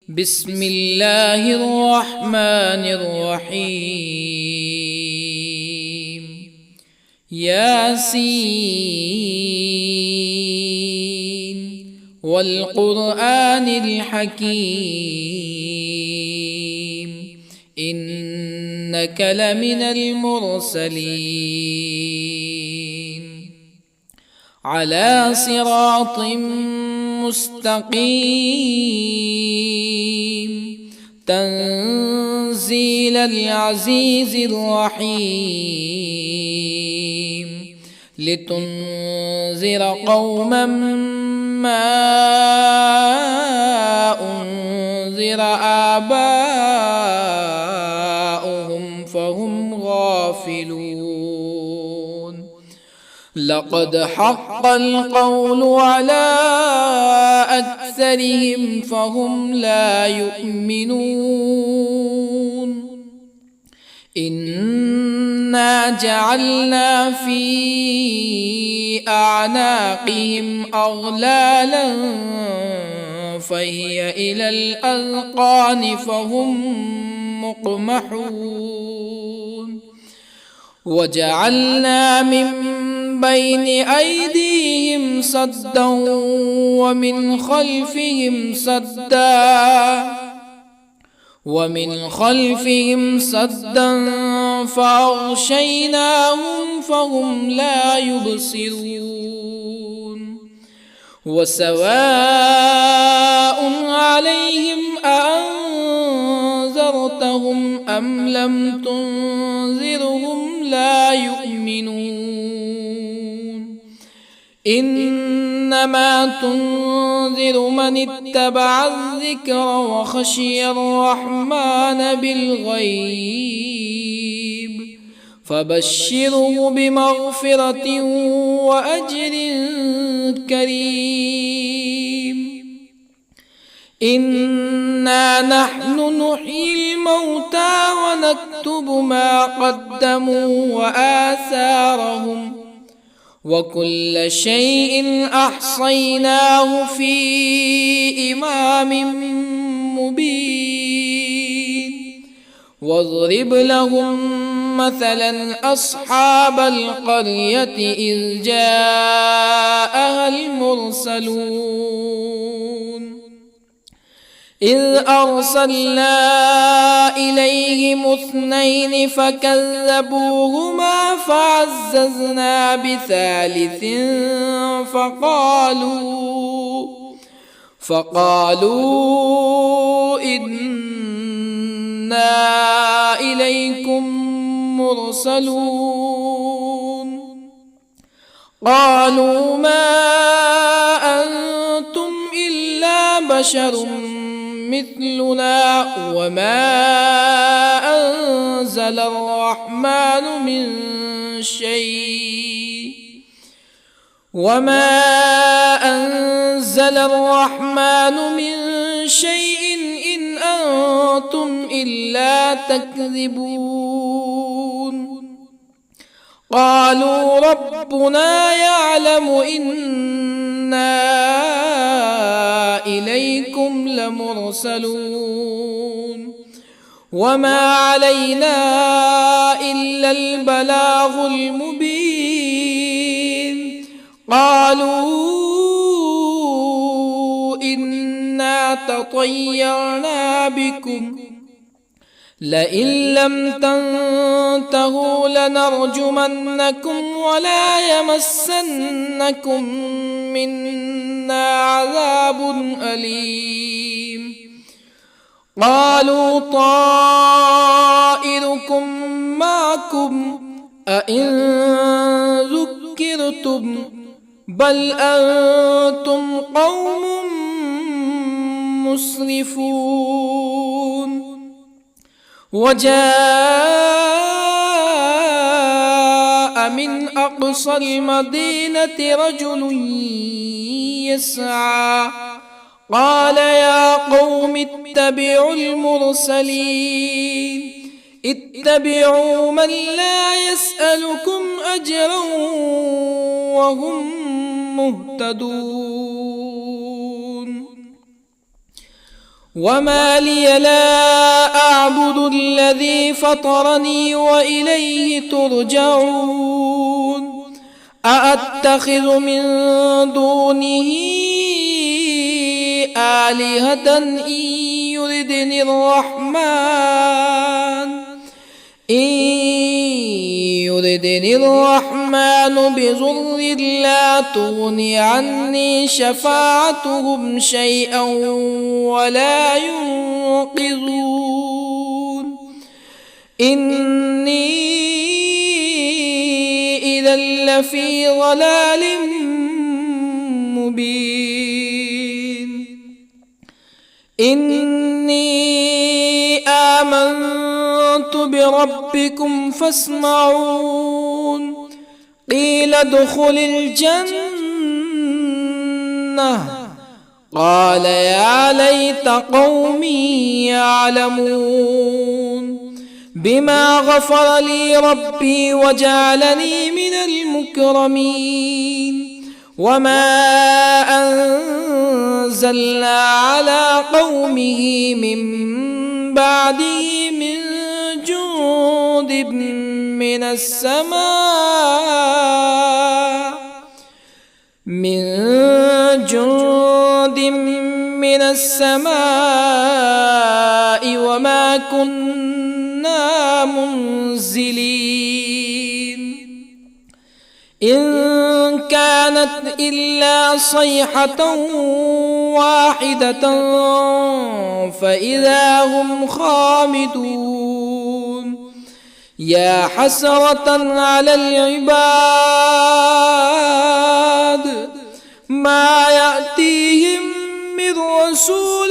بسم الله الرحمن الرحيم. ياسين والقرآن الحكيم إنك لمن المرسلين على صراط مستقيم تنزيل العزيز الرحيم لتنذر قوما ما أنذر آباؤهم فهم غافلون. لقد حق القول على أكثرهم فهم لا يؤمنون. إنا جعلنا في أعناقهم أغلالا فهي إلى الأذقان فهم مقمحون. وجعلنا من بين أيديهم سدا ومن خلفهم سدا فأغشيناهم فهم لا يبصرون. وسواء عليهم أأنذرتهم أم لم تنذرهم لا يؤمنون. إنما تنذر من اتبع الذكر وخشي الرحمن بالغيب فبشره بمغفرة وأجر كريم. إنا نحن نحيي الموتى ونكتب ما قدموا وآثارهم وكل شيء أحصيناه في إمام مبين. واضرب لهم مثلا أصحاب القرية إذ جاءها المرسلون إذ أرسلنا إليهم اثنين فكذبوهما فعززنا بثالث فقالوا إنا إليكم مرسلون. قالوا ما أنتم إلا بشر مثلنا وما أنزل الرحمن من شيء إن أنتم إلا تكذبون. قالوا ربنا يعلم إنا إليكم لمرسلون وما علينا إلا البلاغ المبين. قالوا إنا تطيرنا بكم لئن لم تنتهوا لنرجمنكم ولا يمسنكم منا عذاب أليم. قالوا طائركم معكم أئن ذكرتم بل أنتم قوم مسرفون. وجاء من أقصى المدينة رجل يسعى قال يا قوم اتبعوا المرسلين اتبعوا من لا يسألكم أجرا وهم مهتدون. وما لي لا أعبد الذي فطرني وإليه ترجعون أأتخذ من دونه آلهة يردني الرحمن بضر لا تغني عني شفاعتهم شيئا ولا ينقذون إني إذا لفي ضلال مبين إني آمنت بربكم فاسمعون قيل ادخل الجنة قال يا ليت قومي يعلمون بما غفر لي ربي وجعلني من المكرمين وما أنزلنا على قومه من بعده من جند من السماء وما كنا منزلين إن كانت إلا صيحة واحدة فإذا هم خامدون يا حسرة على العباد ما يأتيهم من رسول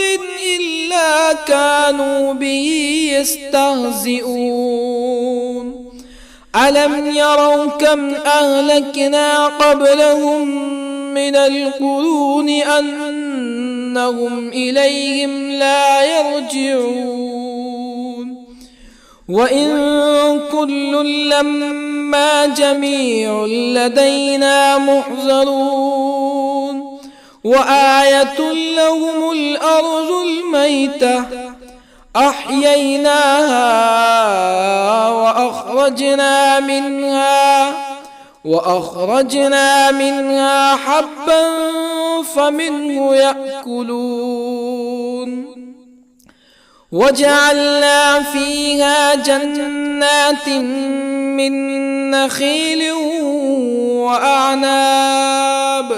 إلا كانوا به يستهزئون ألم يروا كم أهلكنا قبلهم من القرون أنهم إليهم لا يرجعون وإن كل لما جميع لدينا محضرون وآية لهم الأرض الميتة أحييناها وأخرجنا منها حبا فمنه يأكلون وجعلنا فيها جنات من نخيل وأعناب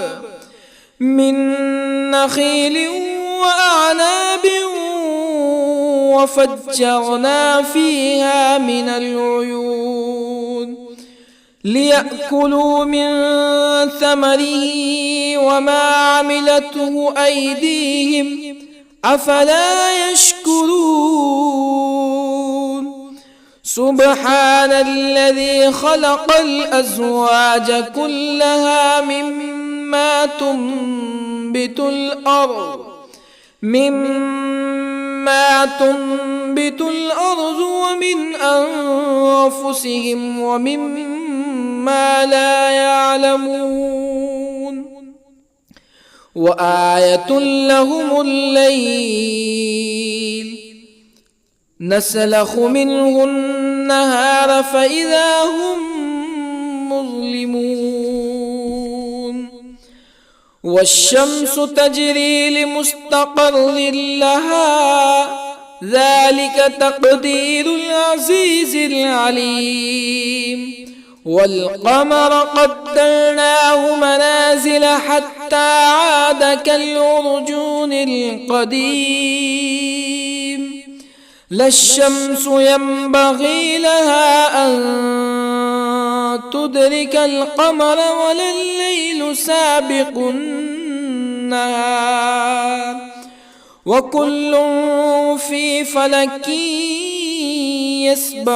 وفجرنا فيها من العيون ليأكلوا من ثمره وما عملته أيديهم أفلا يشكرون سبحان الذي خلق الأزواج كلها مما تنبت الأرض ومن أنفسهم ومما لا يعلمون وآية لهم الليل نسلخ منه النهار فإذا هم مظلمون والشمس تجري لمستقر لها ذلك تقدير العزيز العليم والقمر قدرناه منازل حتى عاد كالعرجون القديم لا الشمس ينبغي لها أن تدرك القمر ولا الليل سابق النهار وكل في فلك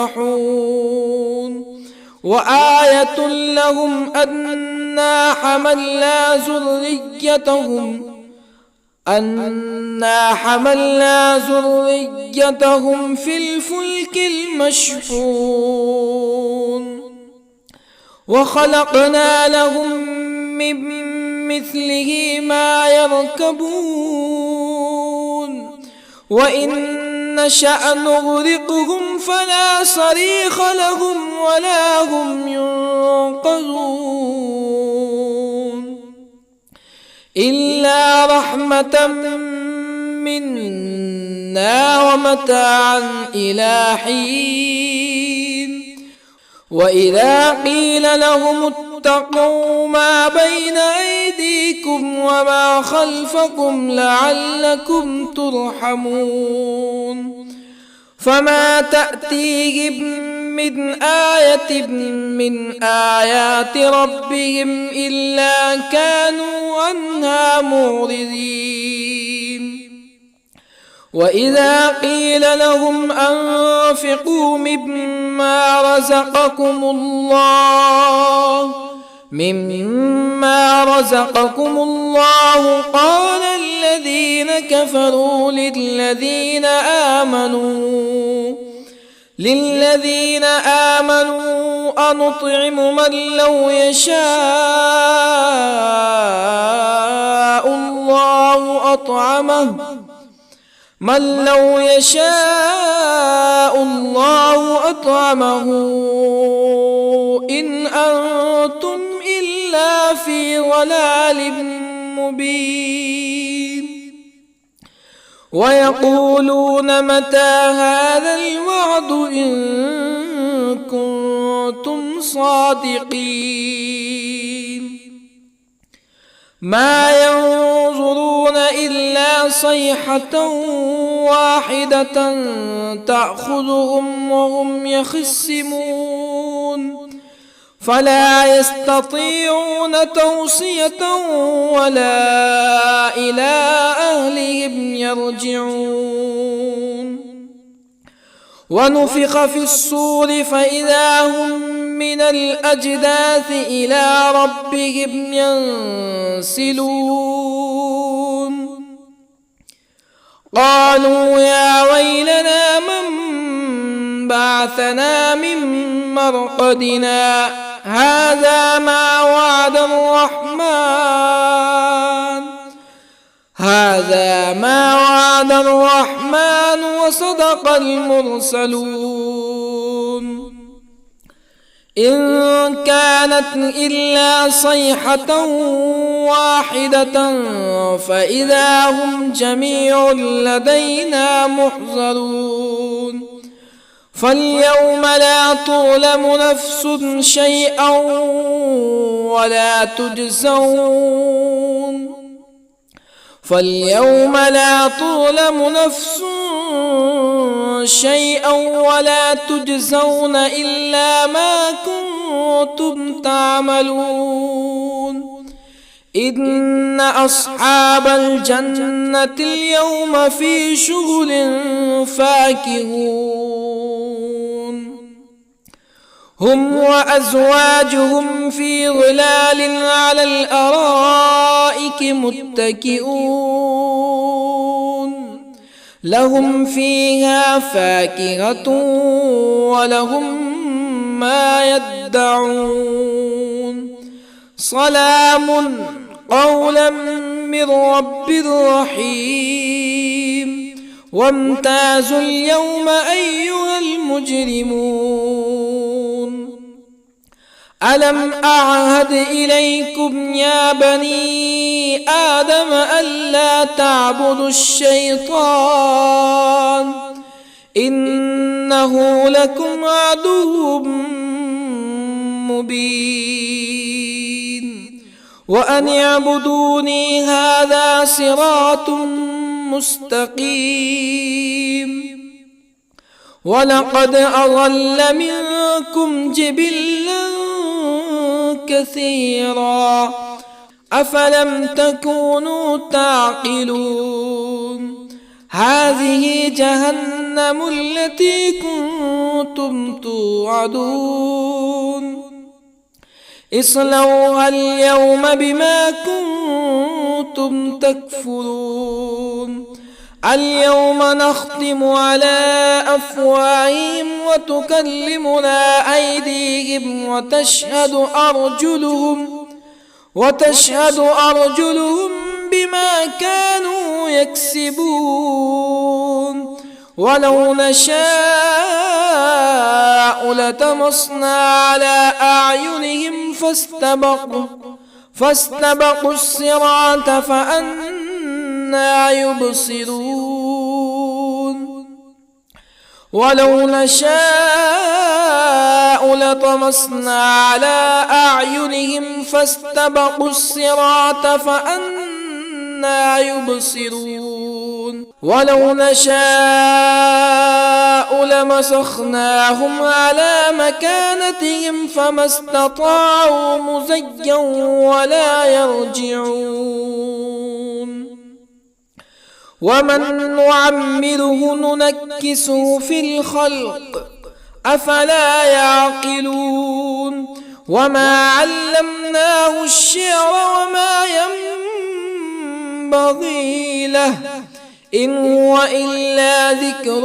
يسبحون وآية لهم أنا حملنا ذريتهم في الفلك المشحون وخلقنا لهم من مثله ما يركبون وإن نشأ نغرقهم فلا صريخ لهم ولا هم ينقذون إلا رحمة منا ومتاعا إلى حين وإذا قيل لهم اتقوا ما بين أيديكم وما خلفكم لعلكم ترحمون فما تأتيهم من آية من آيات ربهم إلا كانوا عنها معرضين وإذا قيل لهم أنفقوا مما رزقكم الله قال الذين كفروا للذين آمنوا أنطعم من لو يشاء الله أطعمه إن أنتم إلا في ضلال مبين ويقولون متى هذا الوعد إن كنتم صادقين ما ينظرون إلا صيحة واحدة تأخذهم وهم يخصمون فلا يستطيعون توصية ولا إلى أهلهم يرجعون ونفخ في الصور فإذا هم من الأجداث إلى ربهم ينسلون قالوا يا ويلنا من بعثنا من مرقدنا هذا ما وعد الرحمن وصدق المرسلون إن كانت إلا صيحة واحدة فإذا هم جميع لدينا محضرون فاليوم لا تظلم نفس شيئا ولا تجزون إلا ما كنتم تعملون إن أصحاب الجنة اليوم في شغل فاكهون هم وأزواجهم في ظلال على الأرائك متكئون لهم فيها فاكهة ولهم ما يدعون سلام قولا من رب رحيم وامتازوا اليوم أيها المجرمون ألم أعهد إليكم يا بني آدم ألا تعبدوا الشيطان إنه لكم عدو مبين وأن اعبدوني هذا صراط مستقيم ولقد أضل منكم جبلا كثيرا أفلم تكونوا تعقلون هذه جهنم التي كنتم توعدون اصلوها اليوم بما كنتم تكفرون اليوم نختم على أفواههم وتكلمنا أيديهم وتشهد أرجلهم بما كانوا يكسبون ولو نشاء لطمسنا على أعينهم فاستبقوا الصراط فأنى يبصرون ولو نشاء لطمسنا على أعينهم فاستبقوا الصراط فأنى يبصرون ولو نشاء لمسخناهم على مكانتهم فما استطاعوا مزيا ولا يرجعون ومن نعمره ننكسه في الخلق أفلا يعقلون وما علمناه الشعر وما ينبغي له إن هو إلا ذكر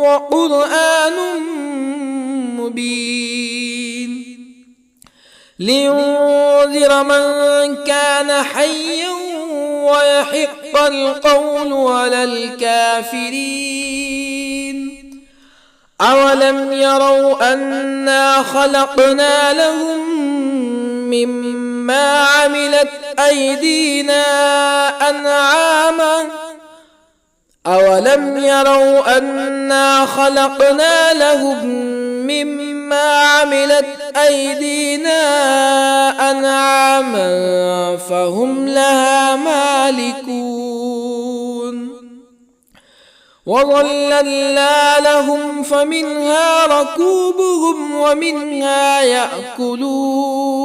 وقرآن مبين لينذر من كان حيا ويحق القول على الكافرين أولم يروا أنا خلقنا لهم مما عملت أيدينا أنعاما أولم يروا أنا خلقنا لهم مما عملت أيدينا أنعاما فهم لها مالكون وظللنا لهم فمنها ركوبهم ومنها يأكلون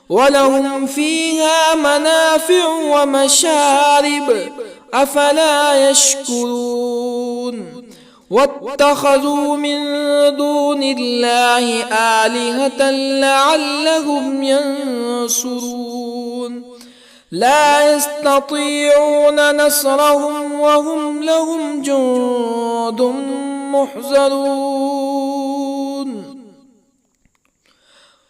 ولهم فيها منافع ومشارب أفلا يشكرون واتخذوا من دون الله آلهة لعلهم ينصرون لا يستطيعون نصرهم وهم لهم جند محضرون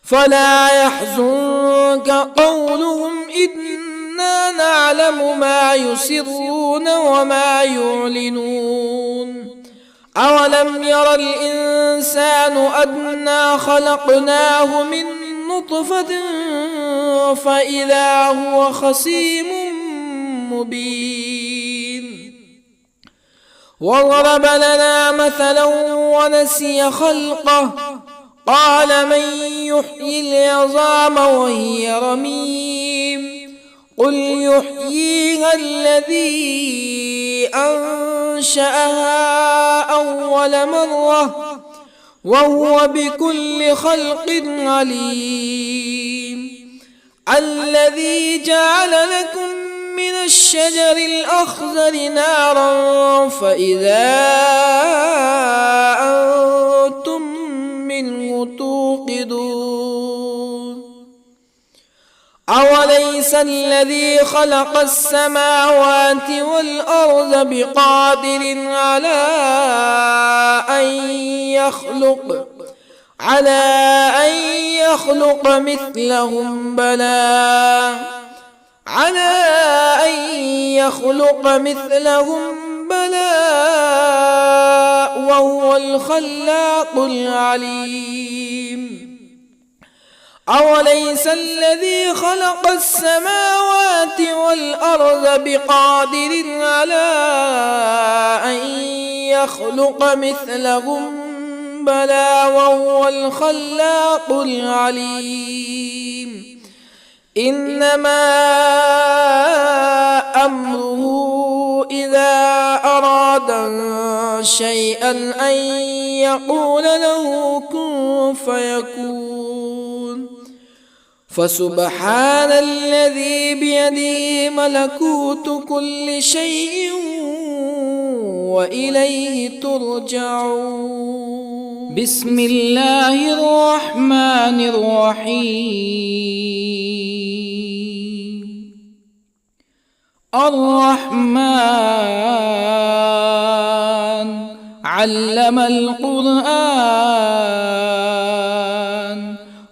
فلا يحزنك قولهم إنا نعلم ما يسرون وما يعلنون أولم ير الإنسان أنا خلقناه من نطفة فإذا هو خصيم مبين وضرب لنا مثلا ونسي خلقه قال من يحيي العظام وهي رميم قل يحييها الذي أنشأها أول مرة وهو بكل خلق عليم الذي جعل لكم من الشجر الأخضر نارا فإذا أنتم منه توقدون أوليس الذي خلق السماوات والأرض بقادر على أن يخلق مثلهم بلى وهو الخلاق العليم أوليس الذي خلق السماوات والأرض بقادر على أن يخلق مثلهم بلى وهو الخلاق العليم إنما أمره إذا أراد شيئا أن يقول له كن فيكون فسبحان الذي بيده ملكوت كل شيء وإليه ترجعون بسم الله الرحمن الرحيم الرحمن علم القرآن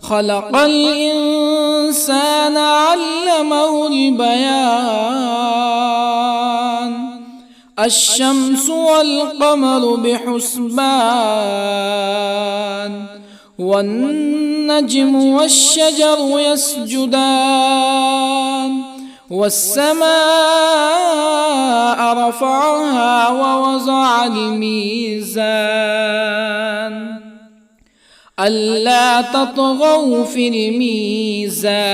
خلق الإنسان الإنسان علمه البيان الشمس والقمر بحسبان والنجم والشجر يسجدان والسماء رفعها ووضع الميزان ألا تطغوا في الميزان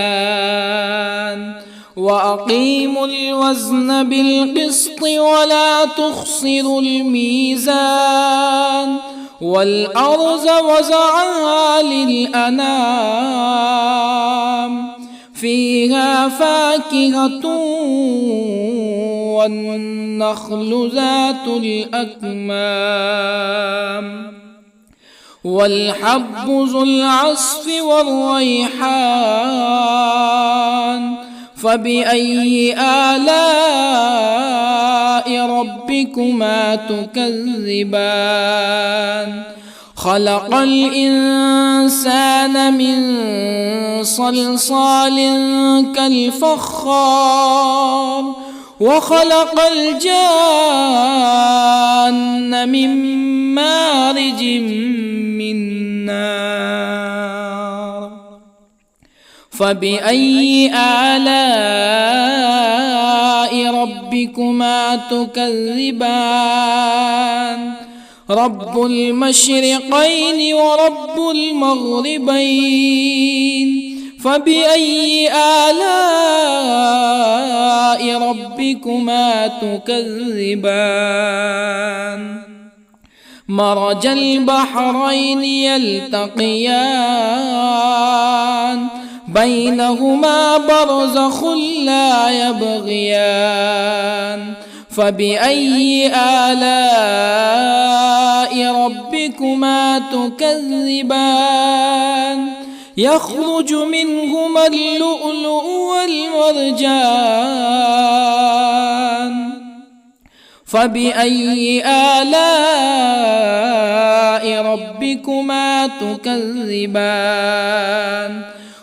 وأقيموا الوزن بالقسط ولا تخسروا الميزان والأرض وضعها للأنام فيها فاكهة والنخل ذات الأكمام والحب ذو العصف والريحان فبأي آلاء ربكما تكذبان خلق الإنسان من صلصال كالفخار وخلق الجان من مارج من نار فبأي آلاء ربكما تكذبان رب المشرقين ورب المغربين فبأي آلاء ربكما تكذبان مرج البحرين يلتقيان بينهما برزخ لا يبغيان فبأي آلاء ربكما تكذبان يخرج منهما اللؤلؤ والمرجان فبأي آلاء ربكما تكذبان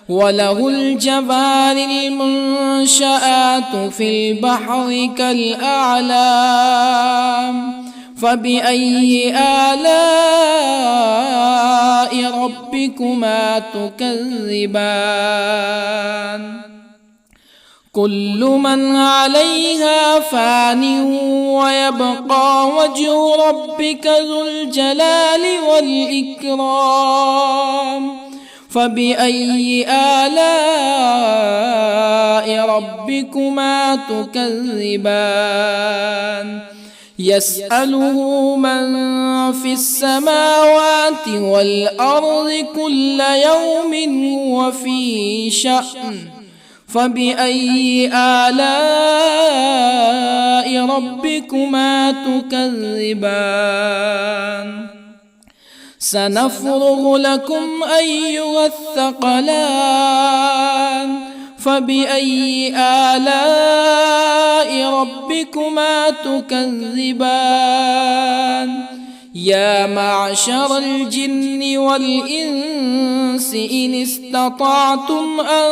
وله الجوار المنشآت في البحر كالأعلام فبأي آلاء ربكما تكذبان كل من عليها فان ويبقى وجه ربك ذو الجلال والإكرام فبأي آلاء ربكما تكذبان يسأله من في السماوات والأرض كل يوم هو في شأن فبأي آلاء ربكما تكذبان سنفرغ لكم أيها الثقلان فبأي آلاء ربكما تكذبان يا معشر الجن والإنس إن استطعتم أن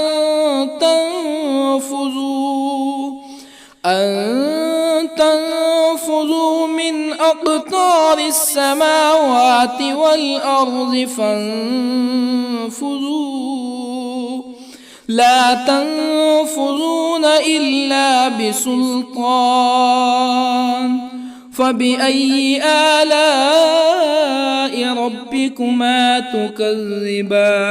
تنفذوا من أقطار السماوات والأرض فانفذوا لا تنفذون إلا بسلطان فبأي آلاء ربكما تكذبان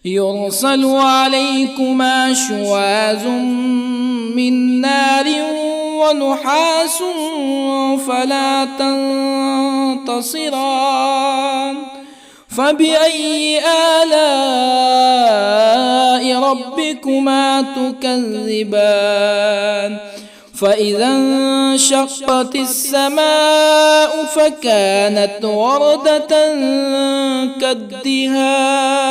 يرسل عليكما شواظ من نار ونحاس فلا تنتصران فبأي آلاء ربكما تكذبان فإذا انشقت السماء فكانت وردة كالدهان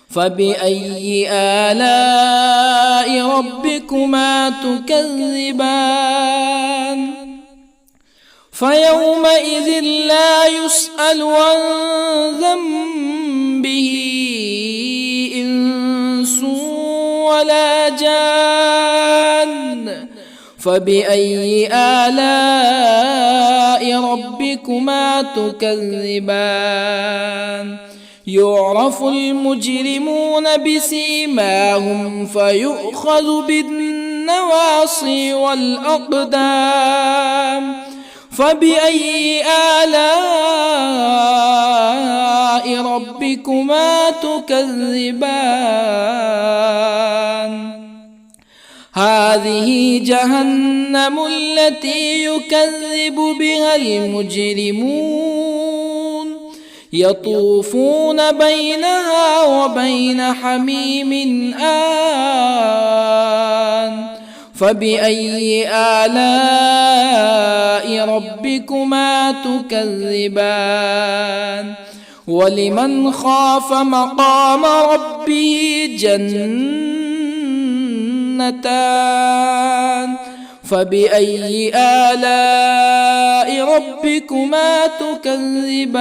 فبأي آلاء ربكما تكذبان فيومئذ لا يسأل عن ذنبه ولا جان فبأي آلاء ربكما تكذبان يعرف المجرمون بسيماهم فيؤخذ بالنواصي والأقدام فبأي آلاء ربكما تكذبان هذه جهنم التي يكذب بها المجرمون يطوفون بينها وبين حميم آن فبأي آلاء ربكما تكذبان ولمن خاف مقام ربه جنتان فبأي آلاء ربكما تكذبان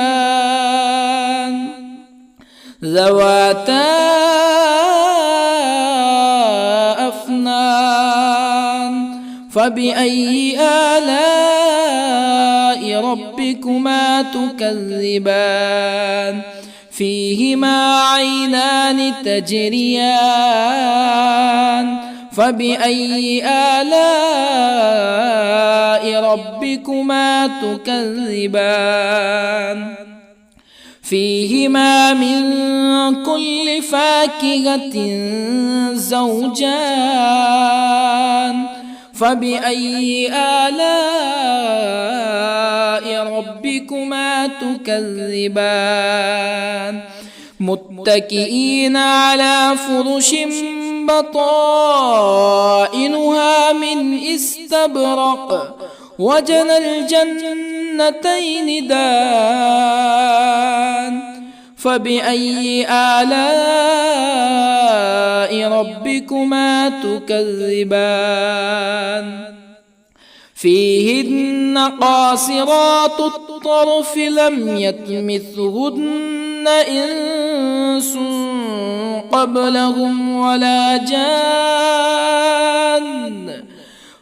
ذواتا أفنان فبأي آلاء ربكما تكذبان فيهما عينان تجريان فبأي آلاء ربكما تكذبان فيهما من كل فاكهة زوجان فبأي آلاء ربكما تكذبان متكئين على فرش بطائنها من استبرق وجنى الجنتين دان فبأي آلاء ربكما تكذبان فيهن قاصرات الطرف لم يطمثهن إنس قبلهم ولا جان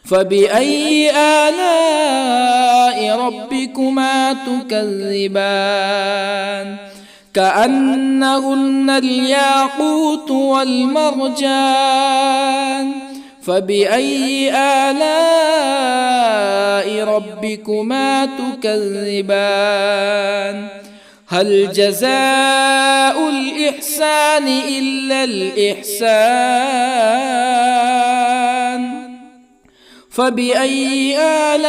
فبأي آلاء ربكما تكذبان كأنهن الياقوت والمرجان فبأي آلاء ربكما تكذبان هل جزاء الإحسان إلا الإحسان فبأي آلاء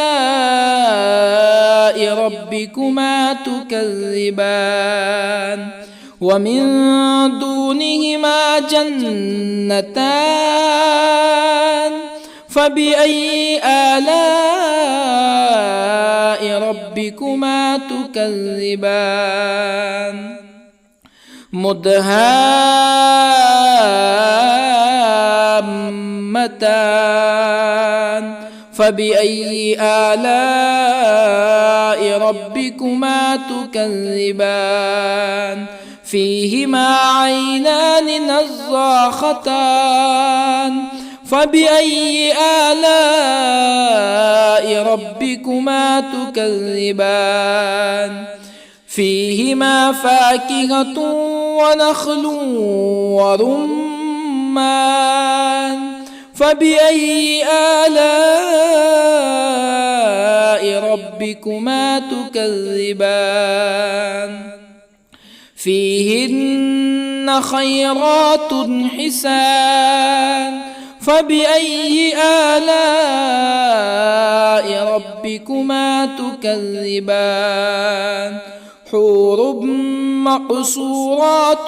ربكما تكذبان ومن دونهما جنتان فبأي آلاء ربكما تكذبان مدهامتان فبأي آلاء ربكما تكذبان فيهما عينان نضاختان فبأي آلاء ربكما تكذبان فيهما فاكهة ونخل ورمان فبأي آلاء ربكما تكذبان فيهن خيرات حسان فبأي آلاء ربكما تكذبان حور مقصورات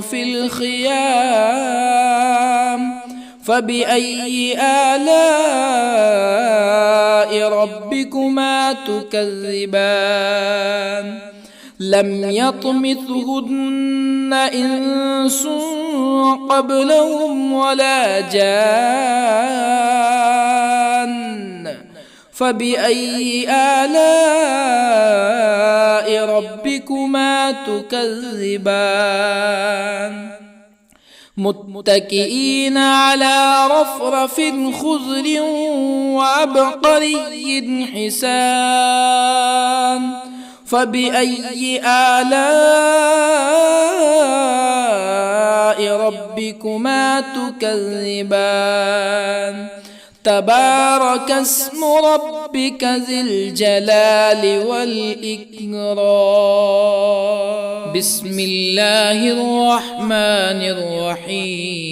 في الخيام فبأي آلاء ربكما تكذبان لم يطمثهن إنس قبلهم ولا جان فبأي آلاء ربكما تكذبان متكئين على رفرف خضر وعبقري حسان فبأي آلاء ربكما تكذبان تبارك اسم ربك ذي الجلال والإكرام بسم الله الرحمن الرحيم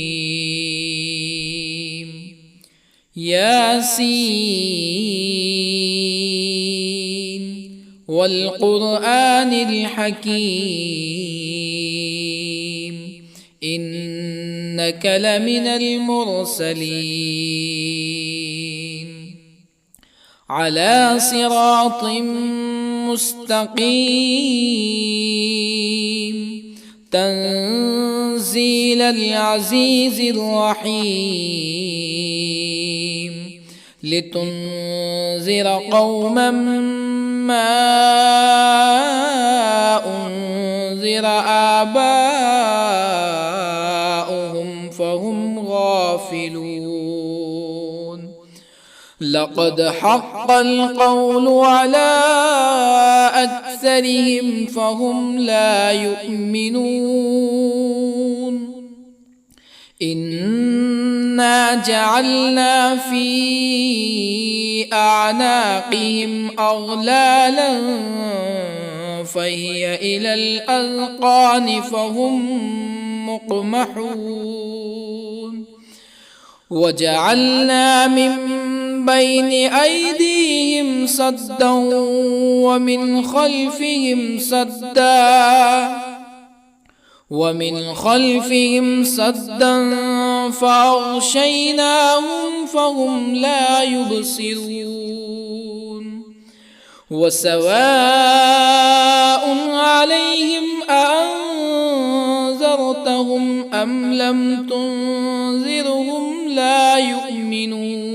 ياسين والقرآن الحكيم إنك لمن المرسلين على صراط مستقيم تنزيل العزيز الرحيم لتنذر قوما ما أنذر آباؤهم فهم غافلون لقد حق القول على أكثرهم فهم لا يؤمنون إنا جعلنا في أعناقهم أغلالا فهي إلى الأذقان فهم مقمحون وجعلنا من بين أيديهم سدا ومن خلفهم سدا فأغشيناهم فهم لا يبصرون وسواء عليهم أأنذرتهم أم لم تنذرهم لا يؤمنون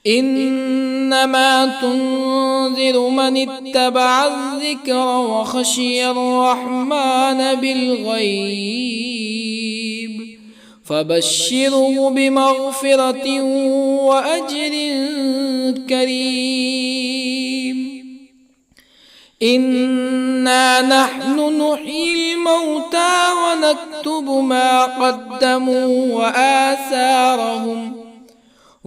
إنما تنذر من اتبع الذكر وخشي الرحمن بالغيب فبشره بمغفرة وأجر كريم إنا نحن نحيي الموتى ونكتب ما قدموا وآثارهم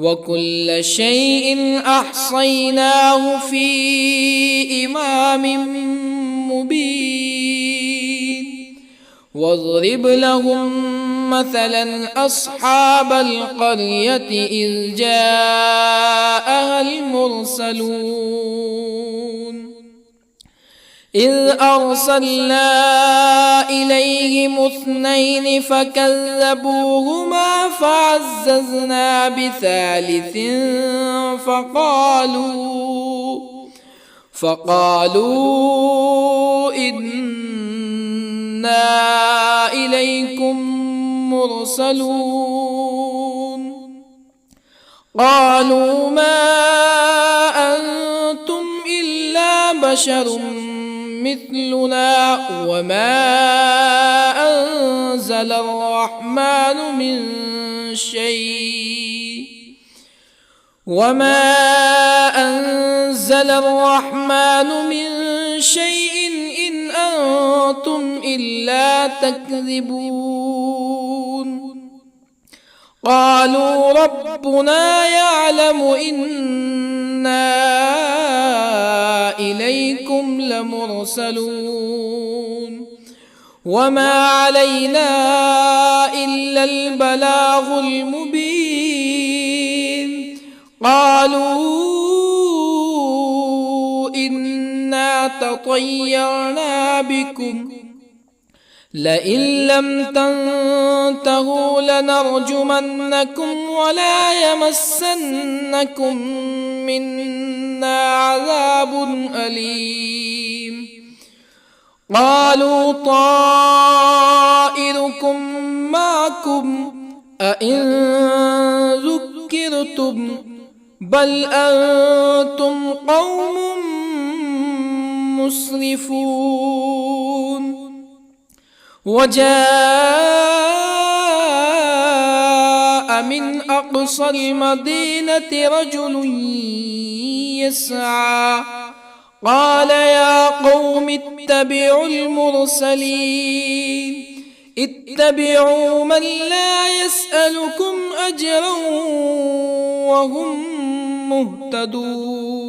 وكل شيء أحصيناه في إمام مبين واضرب لهم مثلا أصحاب القرية إذ جاءها المرسلون إذ أرسلنا إليهم اثنين فكذبوهما فعززنا بثالث فقالوا إنا إليكم مرسلون قالوا ما أنتم إلا بشر مثلنا وما أنزل الرحمن من شيء إن أنتم إلا تكذبون قالوا ربنا يعلم إنا إليكم لمرسلون وما علينا إلا البلاغ المبين قالوا إنا تطيرنا بكم لئن لم تنتهوا لنرجمنكم ولا يمسنكم منا عذاب أليم قالوا طائركم معكم أئن ذكرتم بل أنتم قوم مسرفون وجاء من أقصى المدينة رجل يسعى قال يا قوم اتبعوا المرسلين اتبعوا من لا يسألكم أجرا وهم مهتدون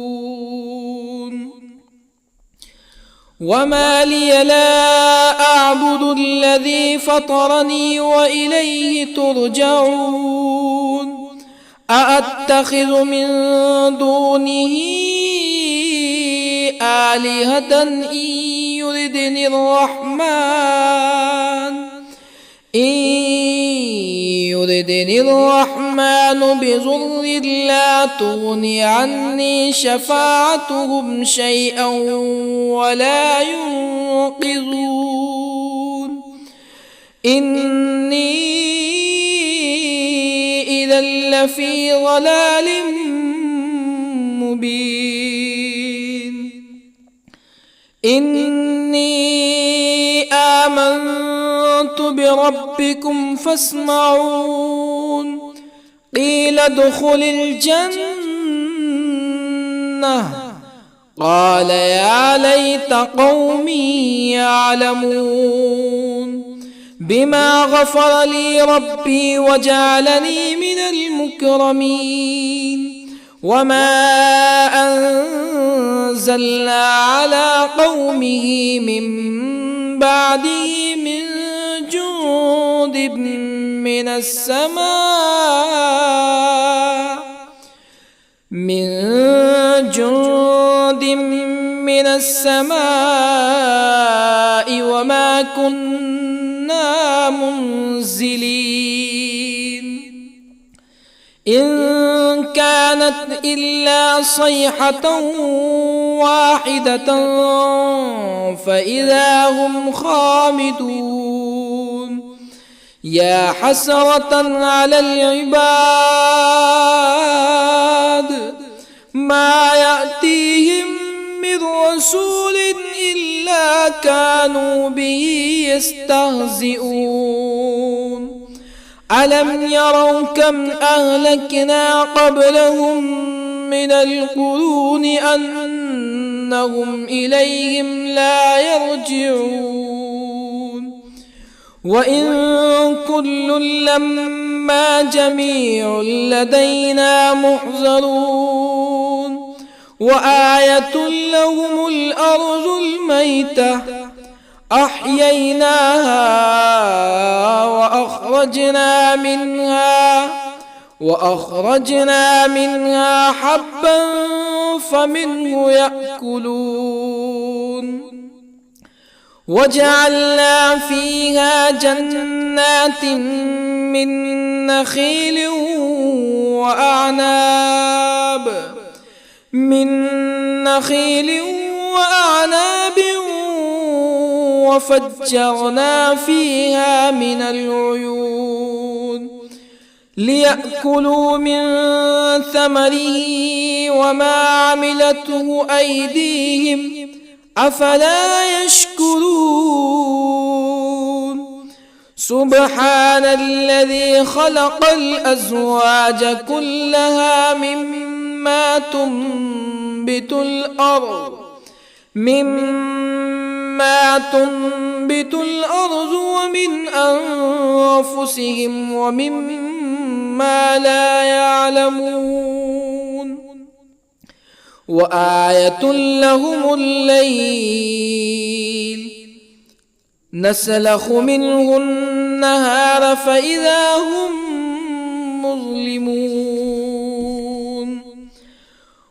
وما لي لا أعبد الذي فطرني وإليه ترجعون أأتخذ من دونه آلهة إن يردني الرحمن بضر لا تغن عني شفاعتهم شيئا ولا ينقذون إني إذا لفي ضلال مبين إني آمنت بربكم فاسمعون قيل ادخل الجنة قال يا ليت قومي يعلمون بما غفر لي ربي وجعلني من المكرمين وما أنزلنا على قومه من بعده من جند من السماء وما كنا منزلين إن كانت إلا صيحة واحدة فإذا هم خامدون يا حسرة على العباد ما يأتيهم من رسول إلا كانوا به يستهزئون ألم يروا كم أهلكنا قبلهم من القرون أنهم إليهم لا يرجعون وإن كل لما جميع لدينا محضرون وآية لهم الأرض الميتة أحييناها وأخرجنا منها حبا فمنه يأكلون وجعلنا فيها جنات من نخيل وأعناب وفجرنا فيها من العيون ليأكلوا من ثمره وما عملته أيديهم أفلا يشكرون سبحان الذي خلق الأزواج كلها مما تنبت الأرض ومن أنفسهم ومما لا يعلمون وآية لهم الليل نسلخ منه النهار فإذا هم مظلمون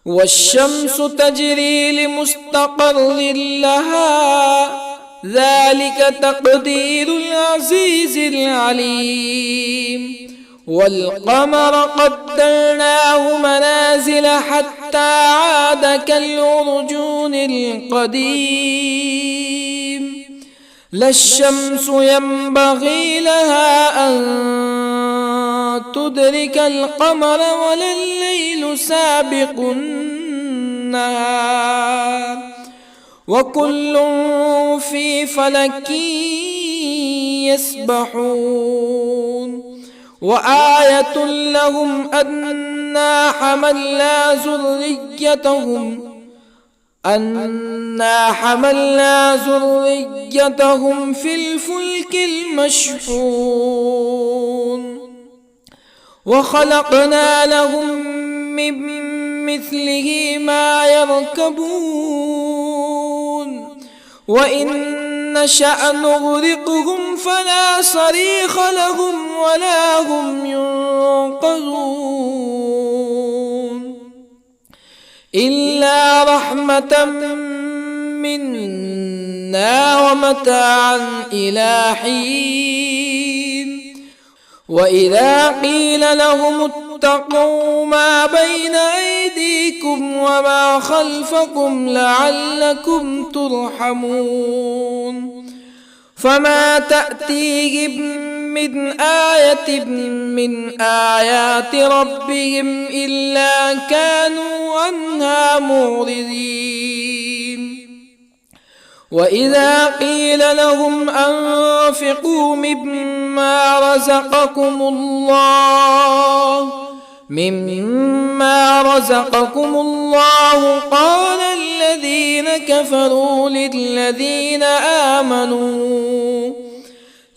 والشمس تجري لمستقر لها ذلك تقدير العزيز العليم والقمر قدرناه منازل حتى عاد كالعرجون القديم لا الشمس ينبغي لها أن تدرك القمر ولا الليل سابق النهار وكل في فلك يسبحون وآية لهم أنا حملنا ذريتهم في الفلك المشحون وخلقنا لهم من مثله ما يركبون وإن نشأ نغرقهم فلا صريخ لهم ولا هم ينقذون إلا رحمة منا ومتاعا إلى حين وإذا قيل لهم اتقوا ما بين أيديكم وما خلفكم لعلكم ترحمون فما تأتيهم من آية من آيات ربهم إلا كانوا عنها معرضين وإذا قيل لهم أنفقوا مما رزقكم الله قال الذين كفروا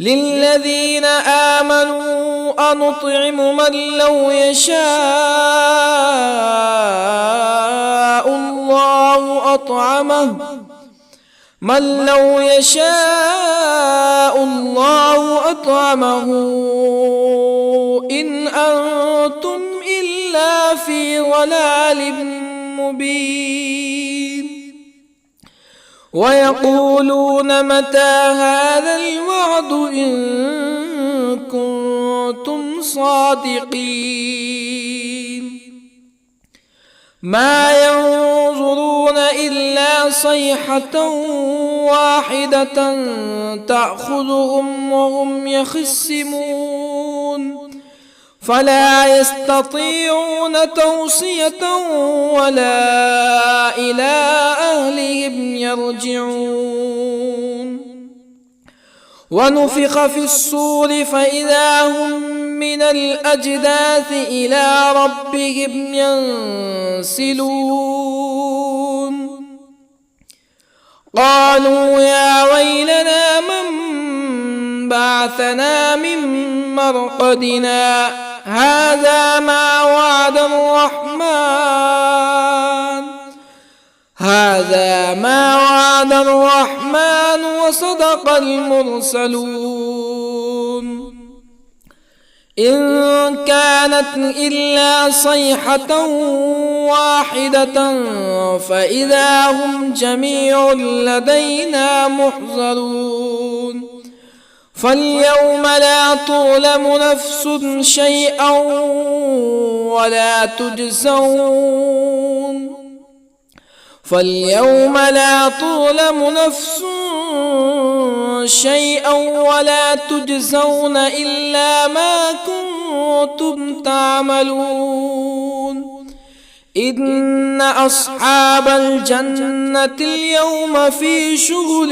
للذين آمنوا أنطعم من لو يشاء الله أطعمه إن أنتم إلا في ضلال مبين ويقولون متى هذا الوعد إن كنتم صادقين ما ينظرون إلا صيحة واحدة تأخذهم وهم يخصمون فلا يستطيعون توصية ولا إلى أهلهم يرجعون ونفخ في الصور فإذا هم من الأجداث إلى ربهم ينسلون قالوا يا ويلنا من بعثنا من مرقدنا هذا ما وعد الرحمن وصدق المرسلون إن كانت إلا صيحة واحدة فإذا هم جميع لدينا محضرون فاليوم لا تظلم نفس شيئا ولا تجزون إلا ما كنتم تعملون إن أصحاب الجنة اليوم في شغل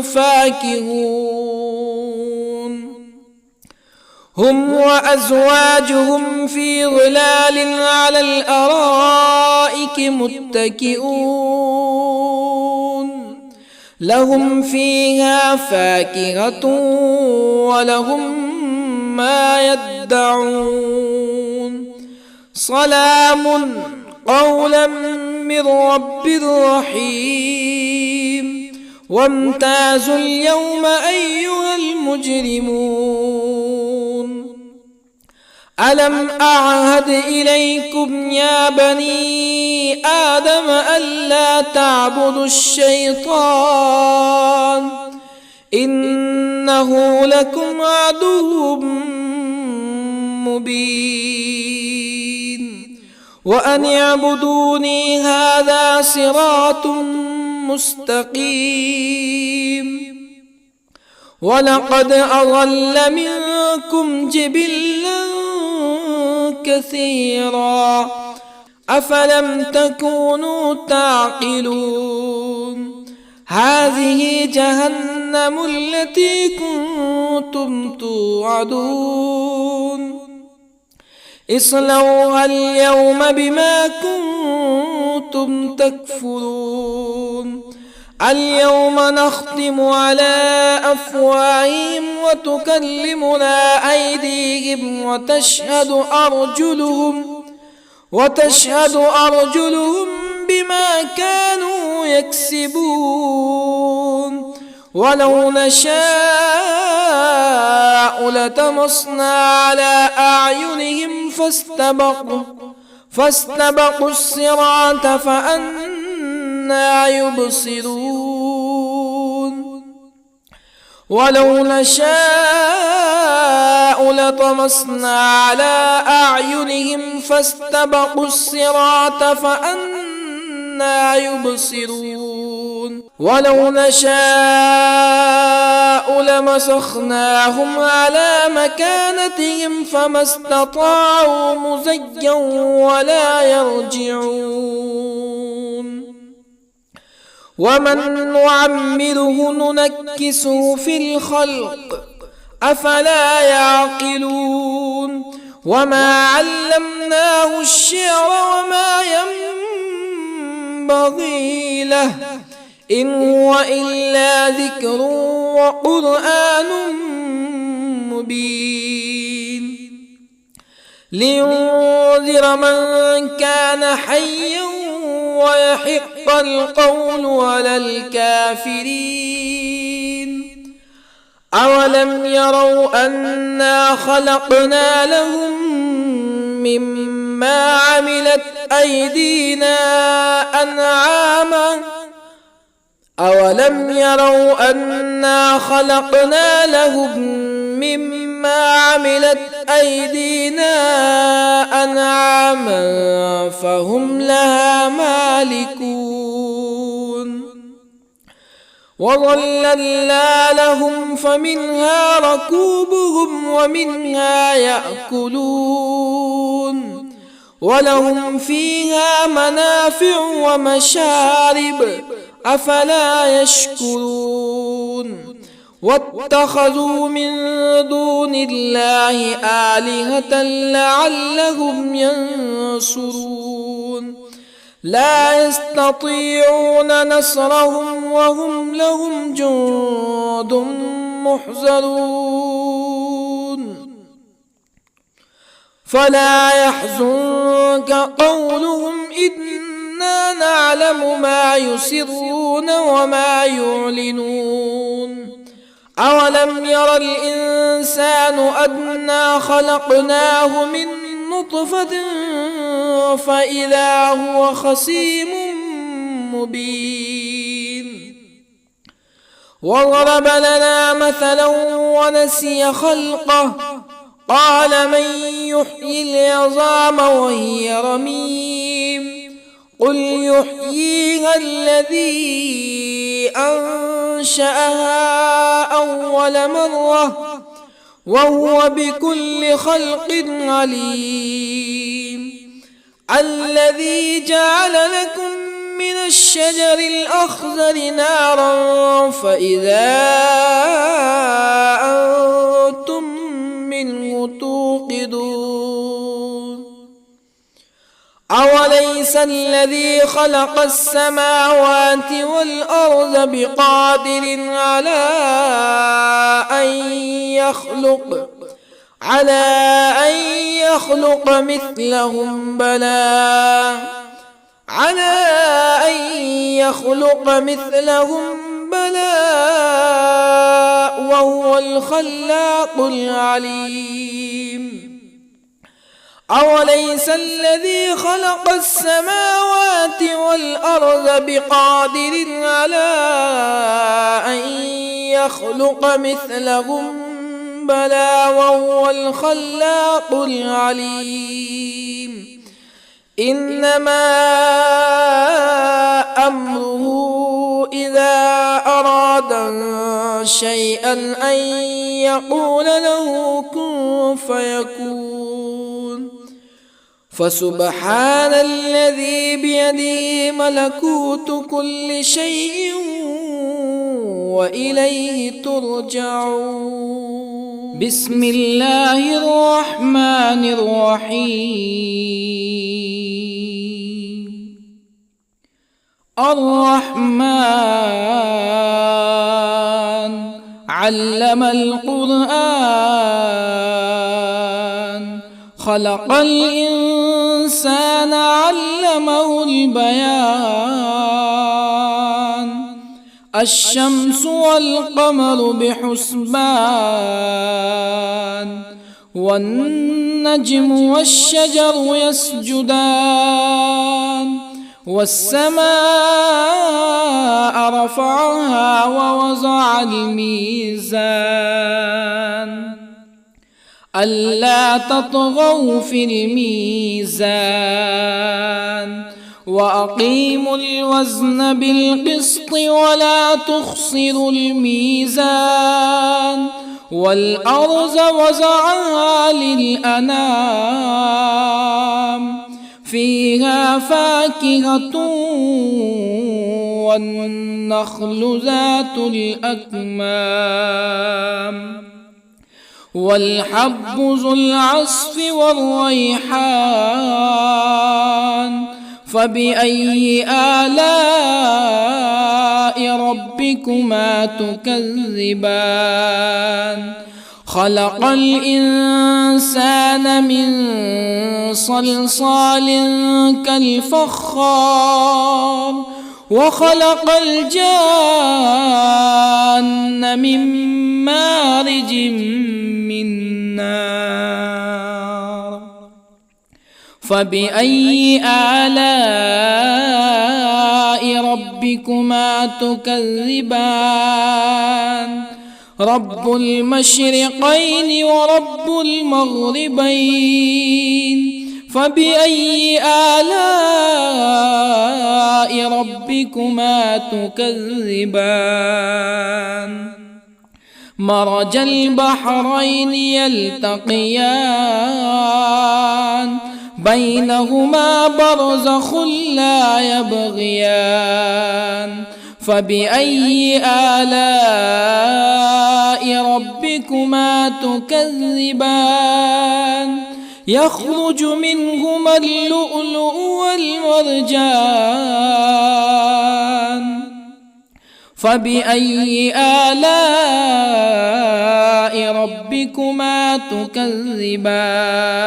فاكهون هم وأزواجهم في ظلال على الأرائك متكئون لهم فيها فاكهة ولهم ما يدعون سلام قولا من رب رحيم وامتازوا اليوم أيها المجرمون ألم أعهد إليكم يا بني آدم ألا تعبدوا الشيطان إنه لكم عدو مبين وأن اعبدوني هذا صراط مستقيم ولقد أضل منكم جبلا كثيرا أفلم تكونوا تعقلون هذه جهنم التي كنتم كنتم توعدون اصلوها اليوم بما كنتم تكفرون اليوم نختم على أفواههم وتكلمنا أيديهم وتشهد أرجلهم بما كانوا يكسبون ولو نشاء لطمسنا على أعينهم فاستبقوا الصراط فأنى يبصرون ولو نشاء لطمسنا على أعينهم فاستبقوا الصراط فأنى يبصرون ولو نشاء لمسخناهم على مكانتهم فما استطاعوا مزيا ولا يرجعون ومن نعمره ننكسه في الخلق أفلا يعقلون وما علمناه الشعر وما ينبغي له إن هو إلا ذكر وقرآن مبين لينذر من كان حيا ويحق القول على الكافرين أولم يروا أنا خلقنا لهم مما عملت أيدينا أنعاما أولم يروا أنا خلقنا لهم مما عملت أيدينا أنعاما فهم لها مالكون وظللنا لهم فمنها ركوبهم ومنها يأكلون ولهم فيها منافع ومشارب أفلا يشكرون واتخذوا من دون الله آلهة لعلهم ينصرون لا يستطيعون نصرهم وهم لهم جند محضرون فلا يحزنك قولهم إنا نعلم ما يسرون وما يعلنون أولم ير الإنسان أنا خلقناه من نطفة فإذا هو خصيم مبين وضرب لنا مثلا ونسي خلقه قال من يحيي العظام وهي رميم قل يحييها الذي أنشأها أول مرة وهو بكل خلق عليم الذي جعل لكم من الشجر الأخضر نارا فإذا أنتم منه توقدون أوليس الذي خلق السماوات والأرض بقادر على أن يخلق مثلهم بلى وهو الخلاق العليم أوليس الذي خلق السماوات والأرض بقادر على أن يخلق مثلهم بلى وهو الخلاق العليم إنما أمره إذا أراد شيئا أن يقول له كن فيكون فسبحان الذي بيده ملكوت كل شيء وإليه ترجعون. بسم الله الرحمن الرحيم. الرحمن علم القرآن، خلق الإنسان علمه البيان. الشمس والقمر بحسبان، والنجم والشجر يسجدان. والسماء رفعها ووضع الميزان، ألا تطغوا في الميزان. وأقيموا الوزن بالقسط ولا تخسروا الميزان. والأرض وضعها للأنام، فيها فاكهة والنخل ذات الأكمام، والحب ذو العصف والريحان. فبأي آلاء ربكما تكذبان؟ خلق الإنسان من صلصال كالفخار، وخلق الجان من مارج من نار. فبأي آلاء ربكما تكذبان؟ رب المشرقين ورب المغربين. فبأي آلاء ربكما تكذبان؟ مرج البحرين يلتقيان، بينهما برزخ لا يبغيان. فبأي آلاء ربكما تكذبان؟ يخرج منهما اللؤلؤ والمرجان. فبأي آلاء ربكما تكذبان؟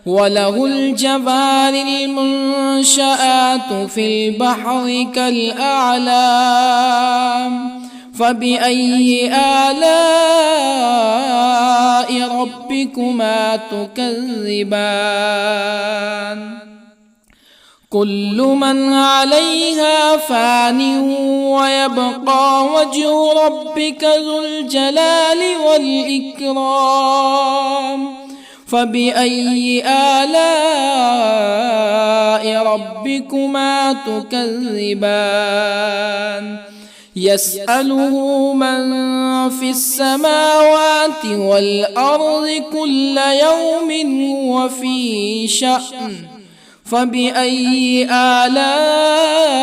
وله الجوار المنشآت في البحر كالأعلام. فبأي آلاء ربكما تكذبان؟ كل من عليها فان، ويبقى وجه ربك ذو الجلال والإكرام. فبأي آلاء ربكما تكذبان؟ يسأله من في السماوات والأرض كل يوم هو في شأن. فبأي آلاء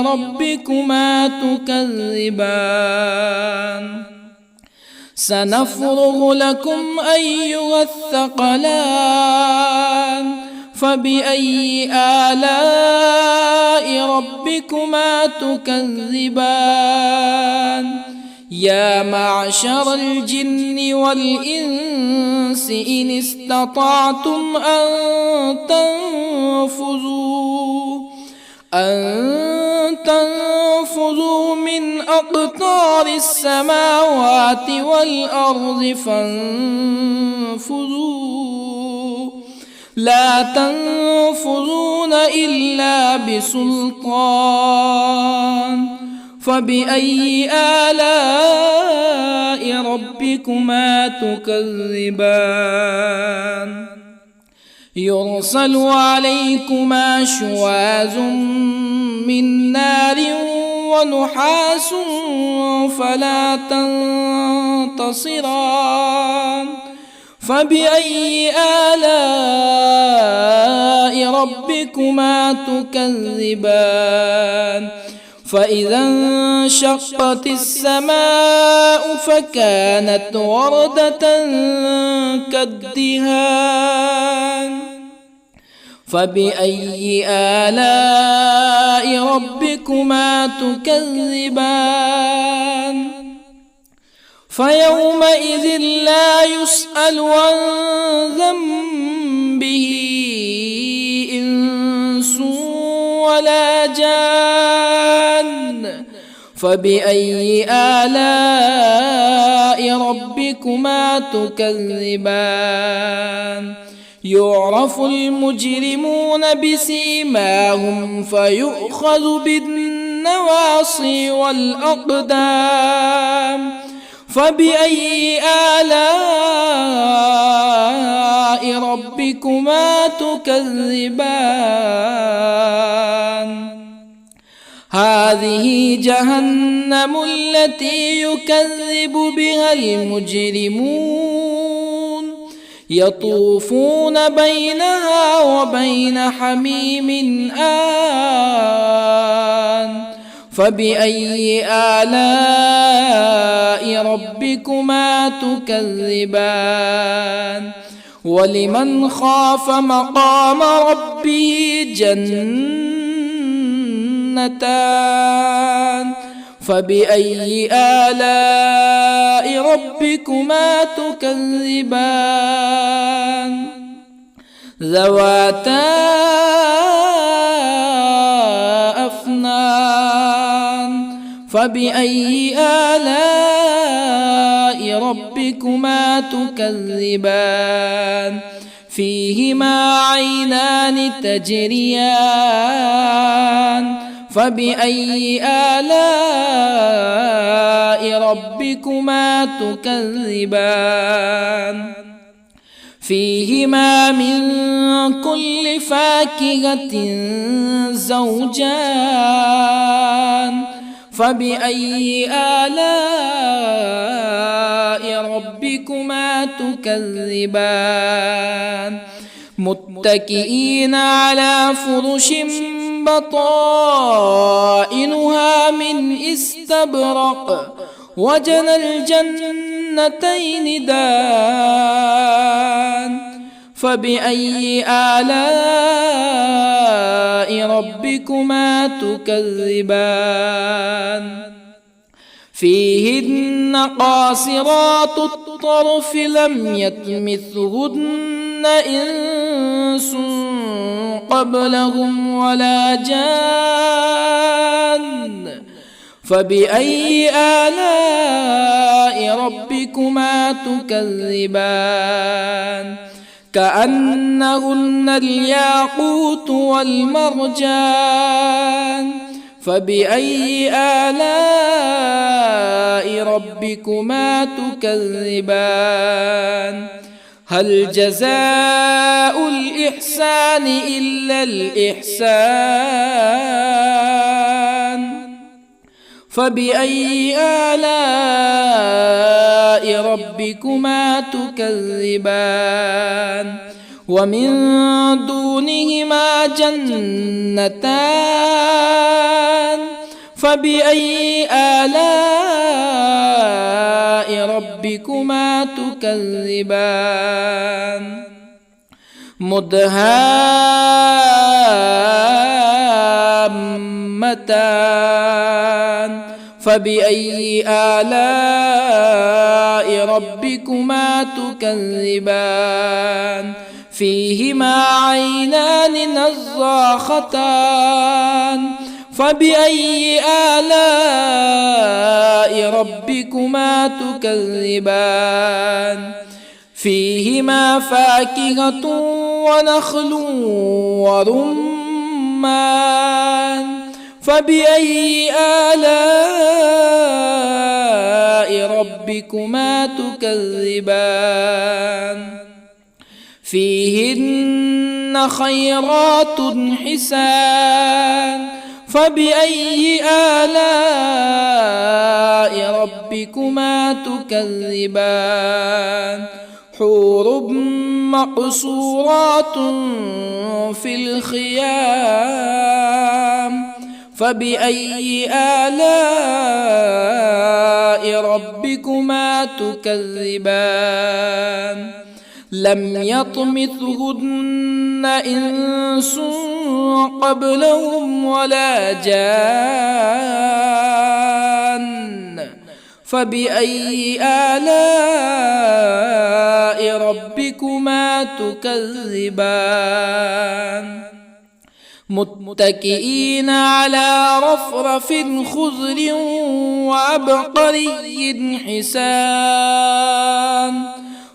ربكما تكذبان؟ سنفرغ لكم أيها الثقلان. فبأي آلاء ربكما تكذبان؟ يا معشر الجن والإنس إن استطعتم أن تنفذوا من أقطار السماوات والأرض فانفذوا، لا تنفذون إلا بسلطان. فبأي آلاء ربكما تكذبان؟ يرسل عليكما شواظ من نار ونحاس فلا تنتصران. فبأي آلاء ربكما تكذبان؟ فإذا انشقت السماء فكانت وردة كالدهان فبأي آلاء ربكما تكذبان فيومئذ لا يسأل عن ذنبه إنس ولا جان فبأي آلاء ربكما تكذبان يعرف المجرمون بسيماهم فيؤخذ بالنواصي والأقدام فبأي آلاء ربكما تكذبان هذه جهنم التي يكذب بها المجرمون يطوفون بينها وبين حميم آن فبأي آلاء ربكما تكذبان ولمن خاف مقام ربه جنتان فبأي آلاء ربكما تكذبان ذواتا أفنان فبأي آلاء ربكما تكذبان فيهما عينان تجريان فبأي آلاء ربكما تكذبان فيهما من كل فاكهة زوجان فبأي آلاء ربكما تكذبان متكئين على فرش بطائنها من استبرق وجنى الجنتين دان فبأي آلاء ربكما تكذبان فيهن قاصرات الطرف لم يطمثهن إنس قبلهم ولا جان فبأي آلاء ربكما تكذبان كأنهن الياقوت والمرجان فبأي آلاء ربكما تكذبان هل جزاء الإحسان إلا الإحسان فبأي آلاء ربكما تكذبان ومن دونهما جنتان فبأي آلاء ربكما تكذبان مدهامتان فبأي آلاء ربكما تكذبان فيهما عينان نضاختان فبأي آلاء ربكما تكذبان فيهما فاكهة ونخل ورمان فبأي آلاء ربكما تكذبان فيهن خيرات حسان فبأي آلاء ربكما تكذبان حور مقصورات في الخيام فبأي آلاء ربكما تكذبان لم يطمثهن إنس قبلهم ولا جان فبأي آلاء ربكما تكذبان متكئين على رفرف خضر وعبقري حسان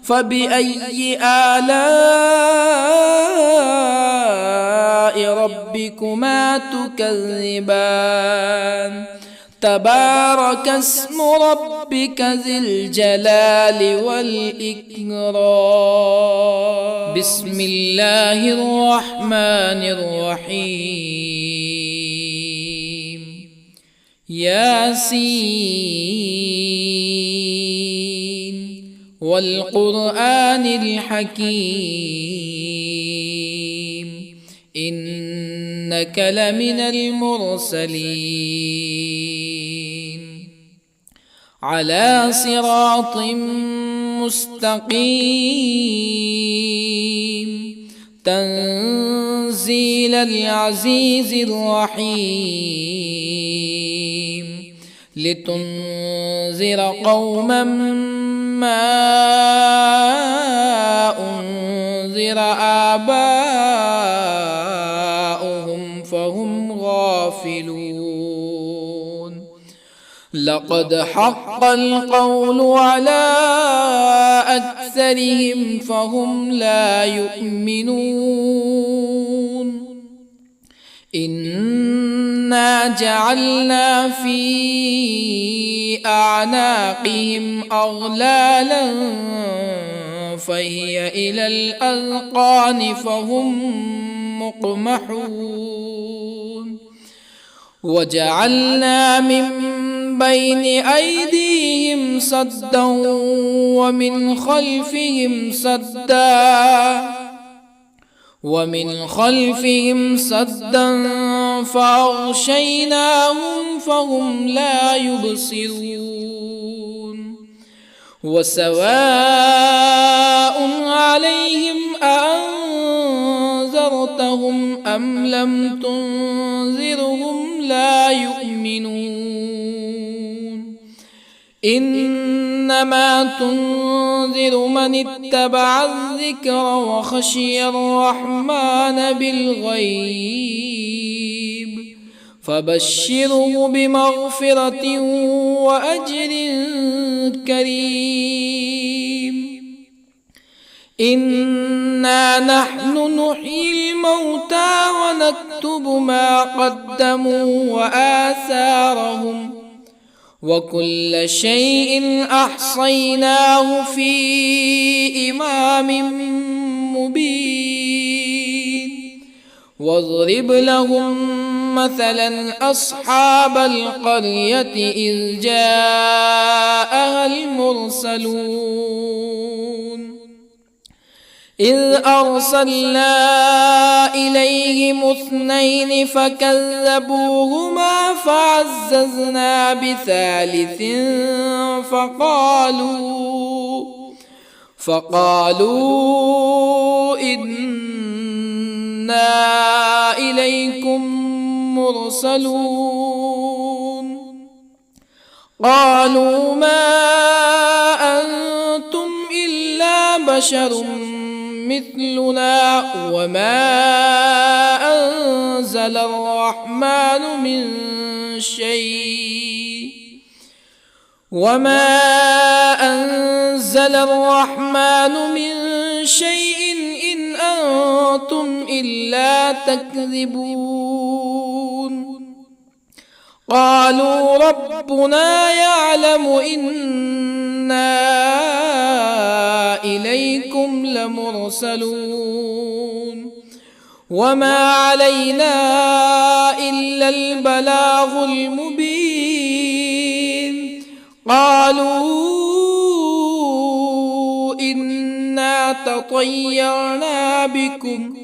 فبأي آلاء ربكما تكذبان تبارك اسم ربك ذي الجلال والإكرام بسم الله الرحمن الرحيم ياسين والقرآن الحكيم إنك لمن المرسلين على صراط مستقيم تنزيل العزيز الرحيم لتنذر قوما ما أنذر آباؤهم فهم غافلون لقد حق القول على أكثرهم فهم لا يؤمنون إنا جعلنا في أعناقهم أغلالا فهي إلى الأذقان فهم مقمحون وجعلنا من بين أيديهم سدا ومن خلفهم سدا فأغشيناهم فهم لا يبصرون وسواء عليهم أأنذرتهم أم لم تنذرهم لا يؤمنون إنما تنذر من اتبع الذكر وخشي الرحمن بالغيب فبشره بمغفرة وأجر كريم إنا نحن نحيي الموتى ونكتب ما قدموا وآثارهم وكل شيء أحصيناه في إمام مبين واضرب لهم مثلا أصحاب القرية إذ جاءها المرسلون إذ أرسلنا إليهم اثنين فكذبوهما فعززنا بثالث فقالوا إنا إليكم مرسلون قالوا ما أنتم إلا بشر مثلنا وما أنزل الرحمن من شيء إن أنتم إلا تكذبون قالوا ربنا يعلم إنا إليكم لمرسلون وما علينا إلا البلاغ المبين قالوا إنا تطيرنا بكم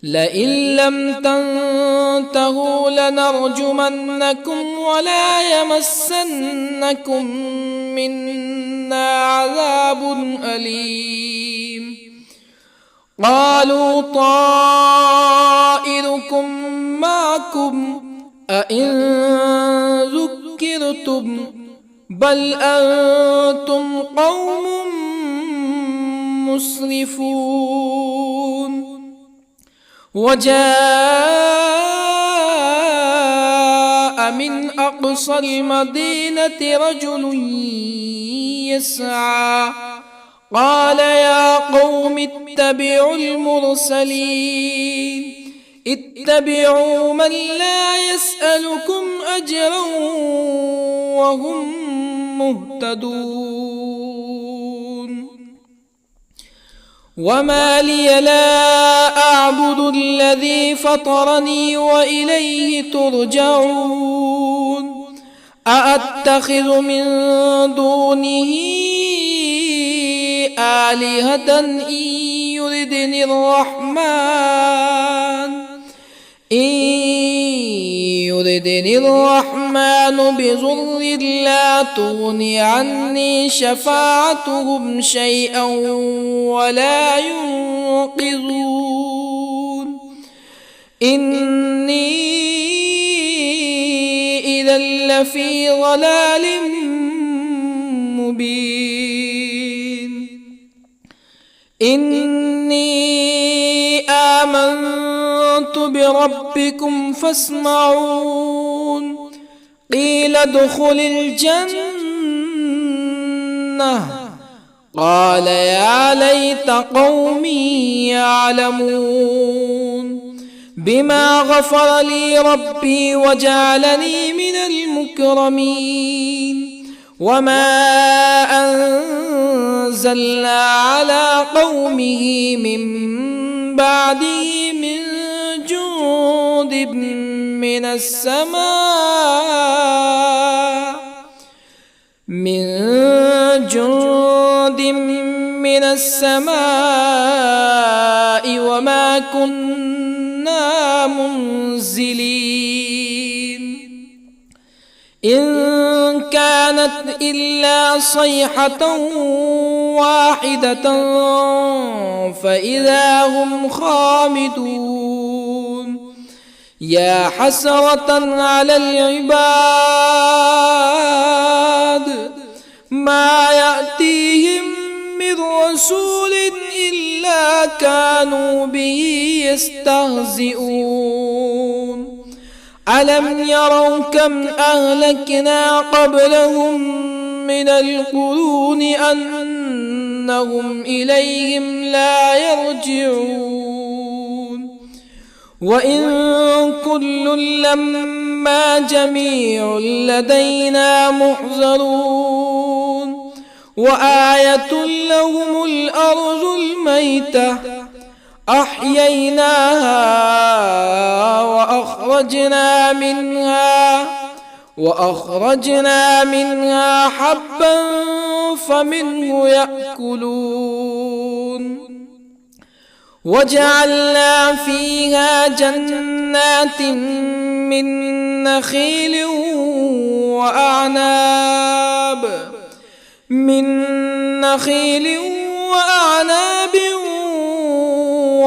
لئن لم تنتهوا لنرجمنكم ولا يمسنكم منا عذاب أليم قالوا طائركم معكم أئن ذكرتم بل أنتم قوم مسرفون وجاء من أقصى المدينة رجل يسعى قال يا قوم اتبعوا المرسلين اتبعوا من لا يسألكم أجرا وهم مهتدون وما لي لا أعبد الذي فطرني وإليه ترجعون أأتخذ من دونه آلهة إن يردني الرحمن بضر لا تغني عني شفاعتهم شيئا ولا ينقذون إني إذا لفي ضلال مبين إني آمنت بربكم فاسمعون قيل ادخل الجنة قال يا ليت قومي يعلمون بما غفر لي ربي وجعلني من المكرمين وما أنزلنا على قومه من بعده من جند من السماء وما كنا منزلين إن كانت إلا صيحة واحدة فإذا هم خامدون يا حسرة على العباد ما يأتيهم من رسول إلا كانوا به يستهزئون ألم يروا كم أهلكنا قبلهم من القرون أنهم إليهم لا يرجعون وإن كل لما جميع لدينا محضرون وآية لهم الأرض الميتة أحييناها وأخرجنا منها حبا فمنه يأكلون وجعلنا فيها جنات من نخيل وأعناب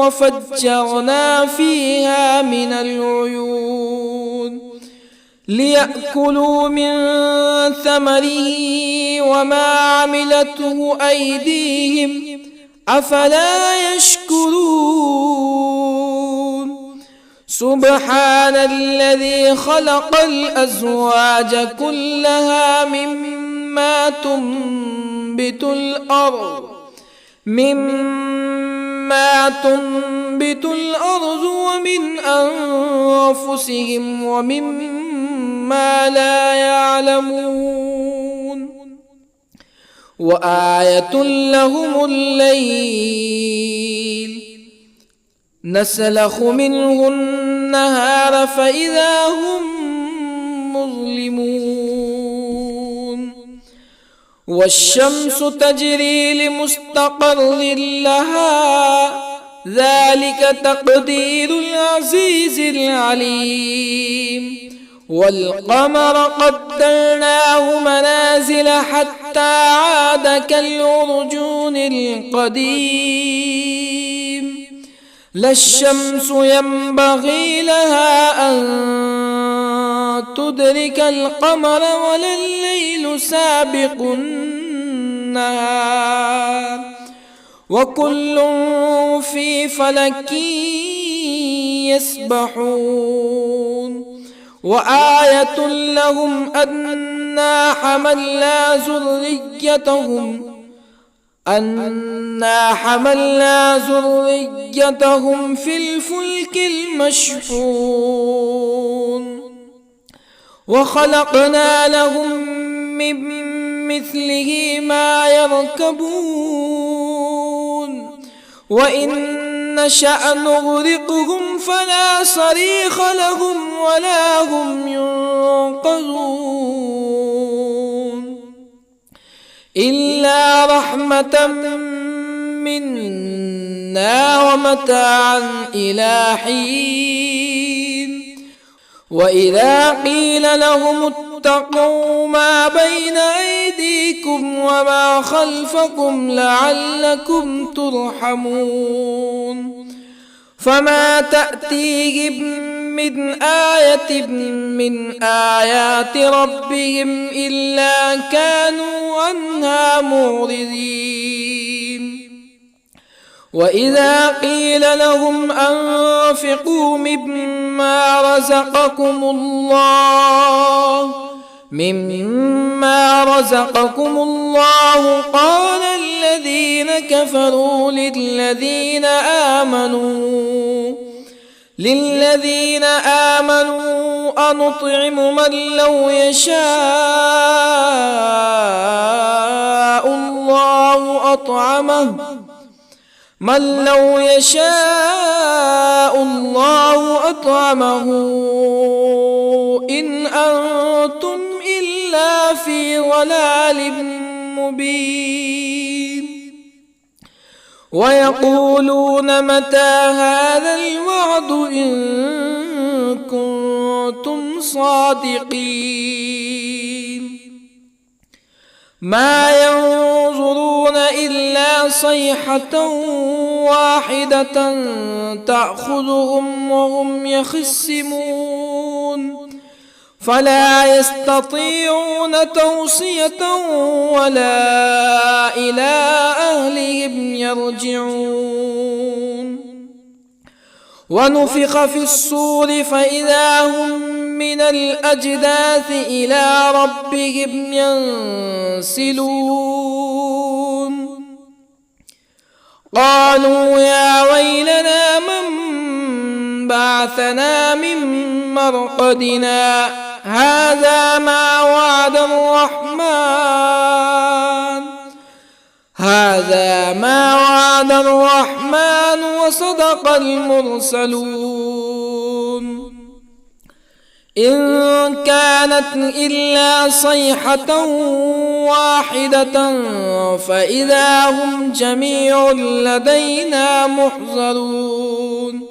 وفجرنا فيها من العيون ليأكلوا من ثمره وما عملته أيديهم أفلا يشكرون سبحان الذي خلق الأزواج كلها مما تنبت الأرض ومن أنفسهم ومما لا يعلمون وآية لهم الليل نسلخ منه النهار فإذا هم مظلمون والشمس تجري لمستقر لها ذلك تقدير العزيز العليم. والقمر قدرناه منازل حتى عاد كالعرجون القديم. لا الشمس ينبغي لها أن تدرك القمر ولا الليل سابق النهار وكل في فلك يسبحون. وآية لهم أنا حملنا ذريتهم في الفلك المشحون وخلقنا لهم من مثله ما يركبون وإن نشأ نغرقهم فلا صريخ لهم ولا هم ينقذون إلا رحمة منا ومتاعا إلى حين. وإذا قيل لهم اتقوا ما بين أيديكم وما خلفكم لعلكم ترحمون فما تأتيهم من آية من آيات ربهم إلا كانوا عنها معرضين. وإذا قيل لهم أنفقوا مما رزقكم الله قال الذين كفروا للذين آمنوا أنطعم من لو يشاء الله أطعمه إن أنتم إلا في ضلال مبين. ويقولون متى هذا الوعد إن كنتم صادقين ما ينظرون إلا صيحة واحدة تأخذهم وهم يخصمون فلا يستطيعون توصية ولا إلى أهلهم يرجعون. ونفخ في الصور فإذا هم من الأجداث إلى ربهم ينسلون قالوا يا ويلنا من بعثنا من مرقدنا هذا ما وعد الرحمن وصدق المرسلون إن كانت إلا صيحة واحدة فإذا هم جميع لدينا محضرون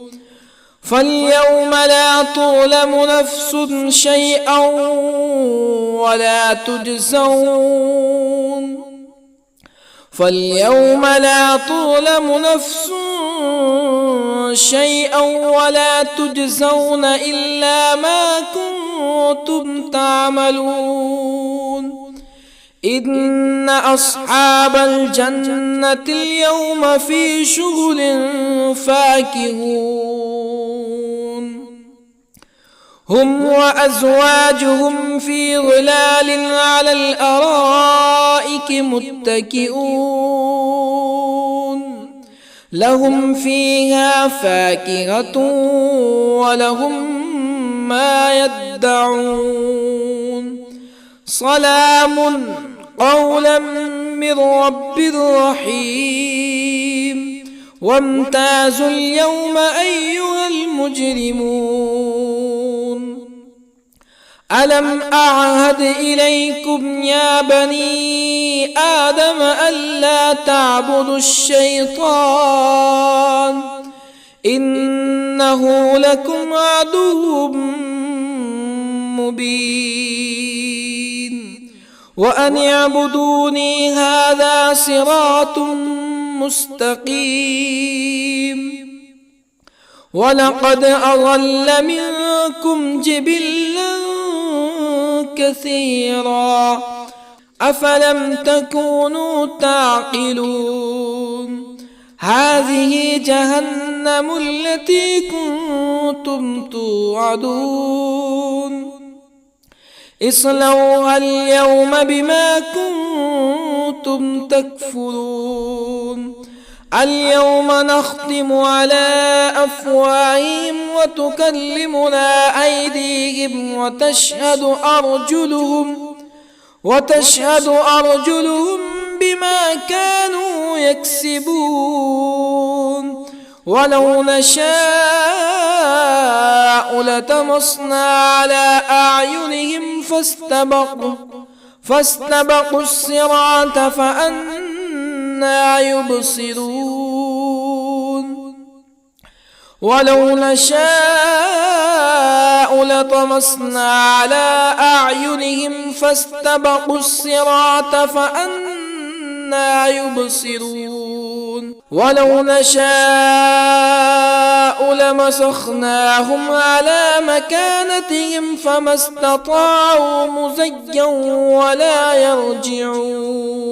فاليوم لا تظلم نفس شيئا ولا تجزون إلا ما كنتم تعملون إن أصحاب الجنة اليوم في شغل فاكهون هم وأزواجهم في ظلال على الأرائك متكئون لهم فيها فاكهة ولهم ما يدعون سلام قولا من رب رحيم وامتازوا اليوم أيها المجرمون ألم أعهد إليكم يا بني آدم ألا تعبدوا الشيطان إنه لكم عدو مبين وأن اعبدوني هذا صراط مستقيم ولقد أضل منكم جبلا كثيرا أفلم تكونوا تعقلون هذه جهنم التي كنتم توعدون اصلوها اليوم بما كنتم تكفرون اليوم نختم على أفواههم وتكلمنا أيديهم وتشهد أرجلهم بما كانوا يكسبون ولو نشاء لطمسنا على أعينهم فاستبقوا الصراط فأنى يبصرون ولو نشاء لطمسنا على أعينهم فاستبقوا الصراط فأنى يبصرون ولو نشاء لمسخناهم على مكانتهم فما استطاعوا مزيا ولا يرجعون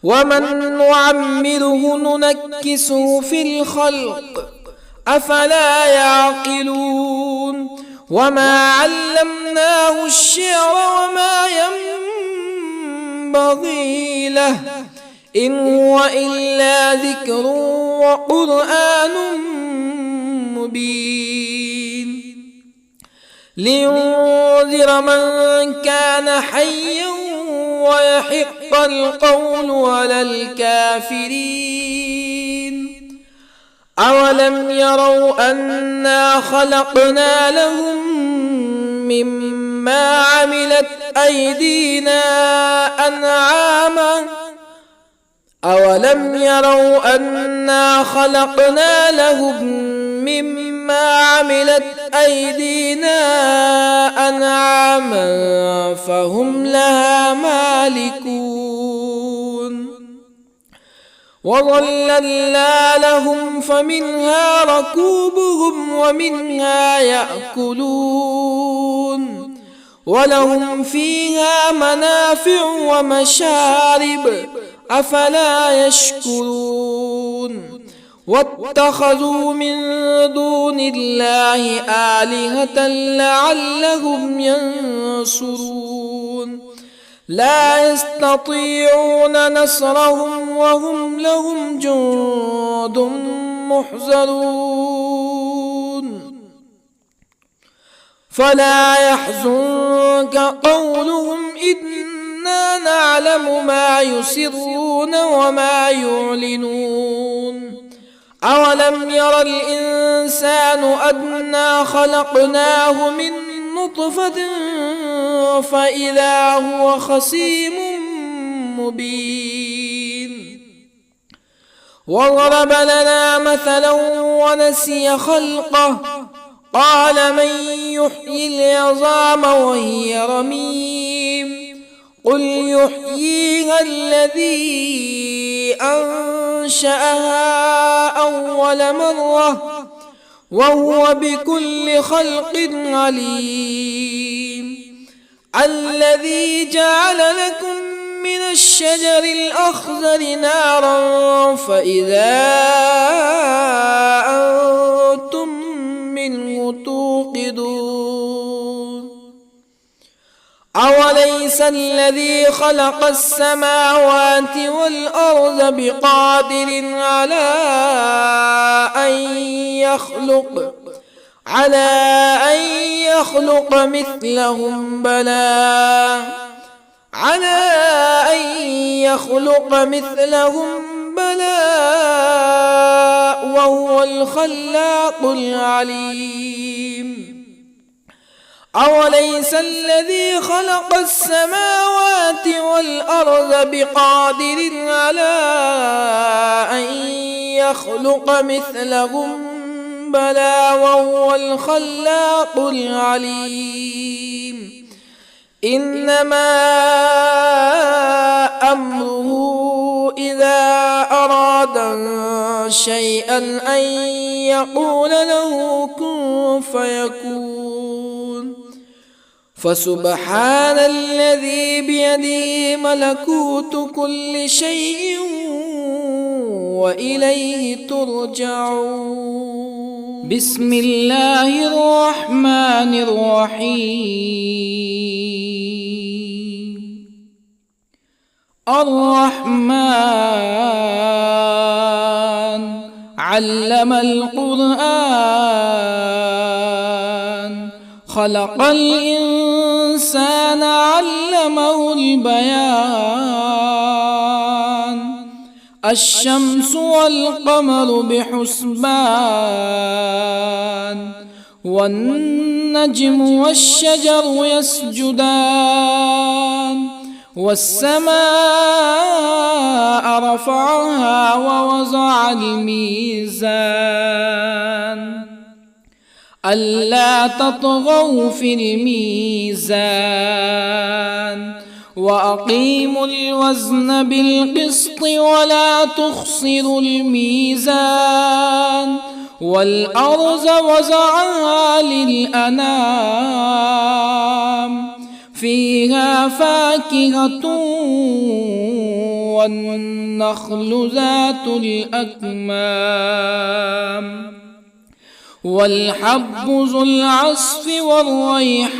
ومن نعمره ننكسه في الخلق أفلا يعقلون وما علمناه الشعر وما ينبغي له إن هو إلا ذكر وقرآن مبين لينذر من كان حيا ويحق القول على الكافرين أولم يروا أنا خلقنا لهم مما عملت أيدينا أنعاما فهم لها مالكون وظللنا لهم فمنها ركوبهم ومنها يأكلون ولهم فيها منافع ومشارب أفلا يشكرون واتخذوا من دون الله آلهة لعلهم ينصرون لا يستطيعون نصرهم وهم لهم جند محضرون فلا يحزنك قولهم إنا نعلم ما يسرون وما يعلنون أولم ير الإنسان أنا خلقناه من نطفة فإذا هو خصيم مبين وضرب لنا مثلا ونسي خلقه قال من يحيي العظام وهي رميم قل يحييها الذي أنشأها أول مرة وهو بكل خلق عليم الذي جعل لكم من الشجر الأخضر نارا فإذا أنتم منه توقدون أوليس الذي خلق السماوات والأرض بقادر على أن يخلق مثلهم بلى وهو الخلاق العليم أوليس الذي خلق السماوات والأرض بقادر على أن يخلق مثلهم بلى وهو الخلاق العليم إنما أمره إذا أراد شيئا أن يقول له كن فيكون فسبحان الذي بيده ملكوت كل شيء وإليه ترجعون. بسم الله الرحمن الرحيم. الرحمن علم القرآن خلق الإنسان علمه البيان الشمس والقمر بحسبان والنجم والشجر يسجدان والسماء رفعها ووضع الميزان ألا تطغوا في الميزان وأقيموا الوزن بالقسط ولا تخسروا الميزان والأرض وضعها للأنام فيها فاكهة والنخل ذات الأكمام والحب ذو العصف والريحان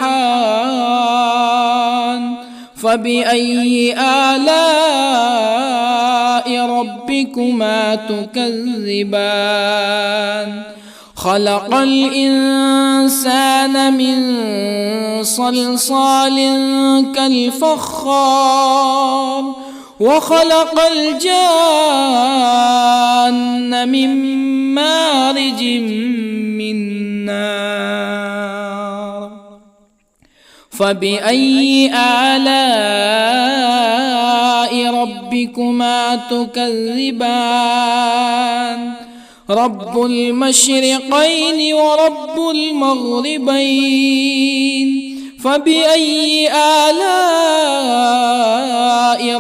فبأي آلاء ربكما تكذبان خلق الإنسان من صلصال كالفخار وخلق الجان من مارج من نار فبأي آلاء ربكما تكذبان رب المشرقين ورب المغربين فبأي آلاء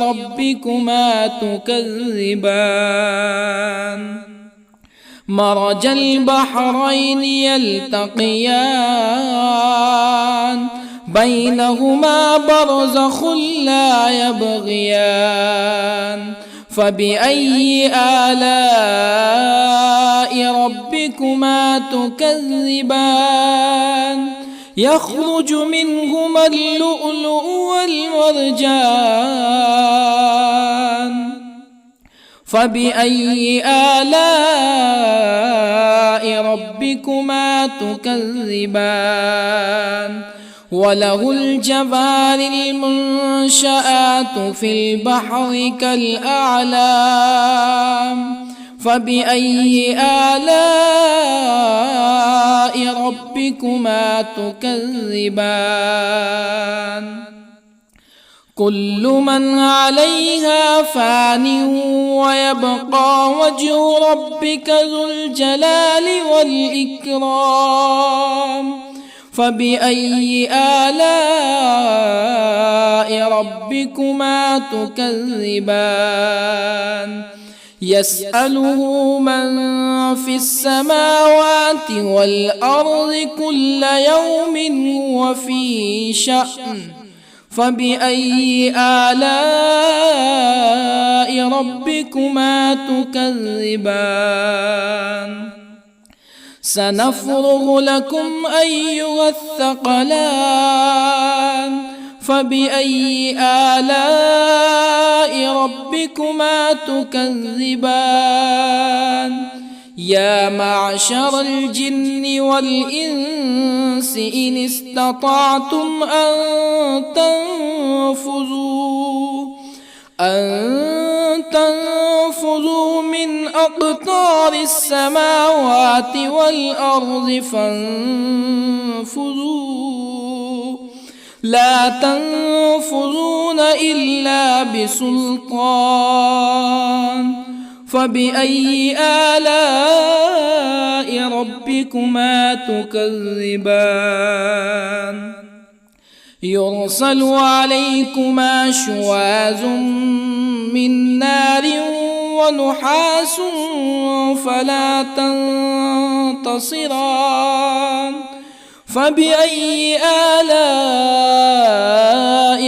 ربكما تكذبان مرج البحرين يلتقيان بينهما برزخ لا يبغيان فبأي آلاء ربكما تكذبان يخرج منهما اللؤلؤ والمرجان فبأي آلاء ربكما تكذبان وله الجوار المنشآت في البحر كالأعلام فبأي آلاء ربكما تكذبان كل من عليها فان ويبقى وجه ربك ذو الجلال والإكرام فبأي آلاء ربكما تكذبان يسأله من في السماوات والأرض كل يوم هو في شأن فبأي آلاء ربكما تكذبان سنفرغ لكم أيها الثقلان فبأي آلاء ربكما تكذبان يا معشر الجن والإنس إن استطعتم أن تنفذوا من أقطار السماوات والأرض فانفذوا لا تنفذون إلا بسلطان فبأي آلاء ربكما تكذبان يرسل عليكما شواظ من نار ونحاس فلا تنتصران فبأي آلاء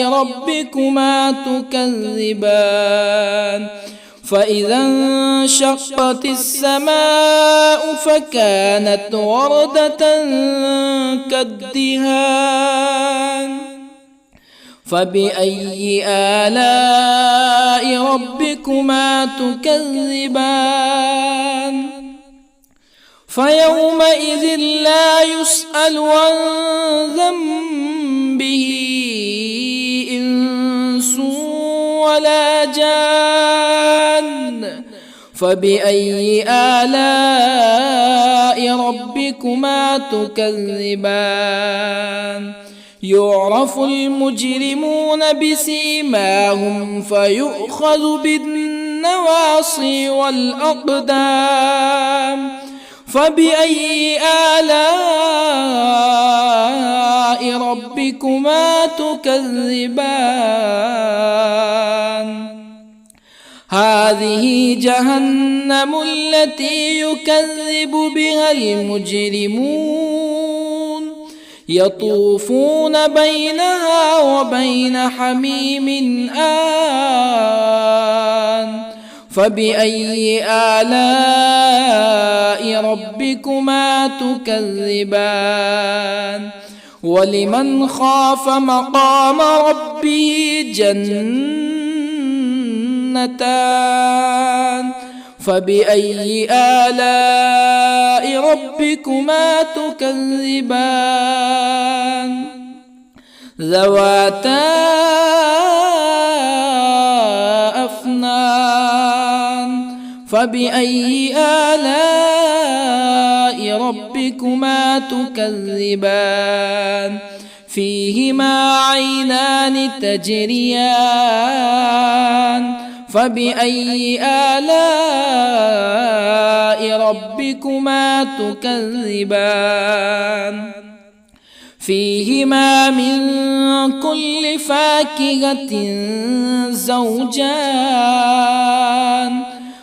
ربكما تكذبان فإذا انشقت السماء فكانت وردة كالدهان فبأي آلاء ربكما تكذبان فيومئذ لا يسأل عن ذنبه إنس ولا جان فبأي آلاء ربكما تكذبان يعرف المجرمون بسيماهم فيؤخذ بالنواصي والأقدام فبأي آلاء ربكما تكذبان هذه جهنم التي يكذب بها المجرمون يطوفون بينها وبين حميم آن فبأي آلاء ربكما تكذبان ولمن خاف مقام ربه جنتان فبأي آلاء ربكما تكذبان ذواتا أفنان فبأي آلاء ربكما تكذبان فيهما عينان تجريان فبأي آلاء ربكما تكذبان فيهما من كل فاكهة زوجان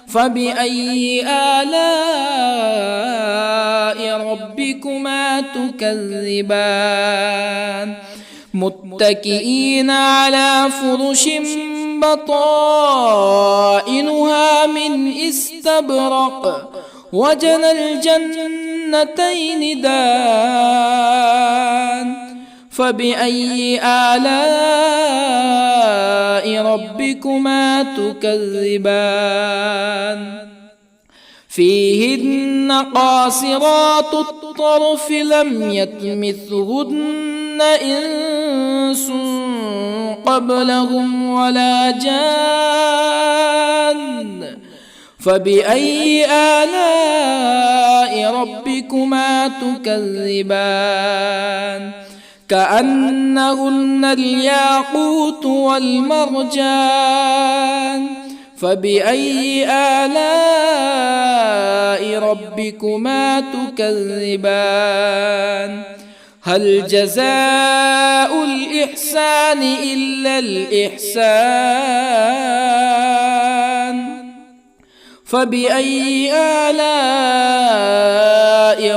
فبأي آلاء ربكما تكذبان متكئين على فرش بطائنها من استبرق وجنى الجنتين دان فبأي آلاء ربكما تكذبان فيهن قاصرات الطرف لم يطمثهن إنس قبلهم ولا جان فبأي آلاء ربكما تكذبان كأنهن الياقوت والمرجان فبأي آلاء ربكما تكذبان هل جزاء الإحسان إلا الإحسان فبأي آلاء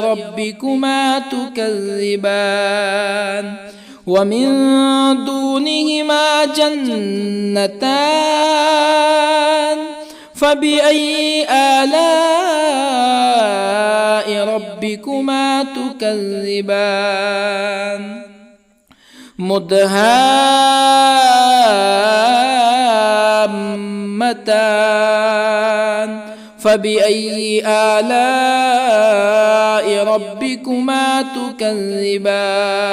ربكما تكذبان ومن دونهما جنتان فبأي آلاء ربكما تكذبان مدهامتان فبأي آلاء ربكما تكذبان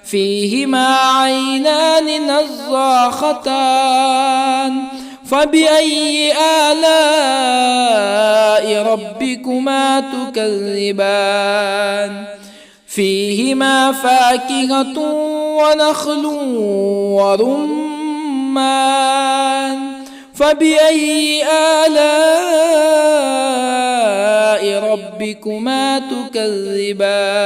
فيهما عينان نضاختان فبأي آلاء ربكما تكذبان فيهما فاكهة ونخل ورمان فبأي آلاء ربكما تكذبان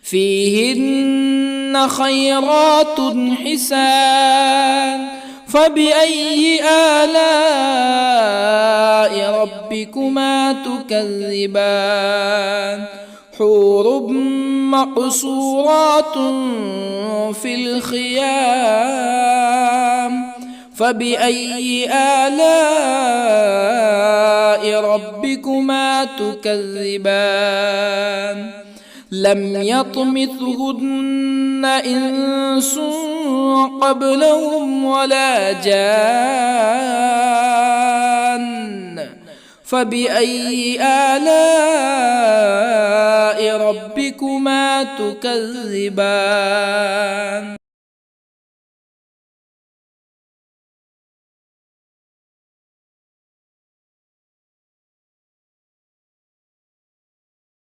فيهن خيرات حسان فبأي آلاء ربكما تكذبان حور مقصورات في الخيام فبأي آلاء ربكما تكذبان لم يطمثهن إنس قبلهم ولا جان فبأي آلاء ربكما تكذبان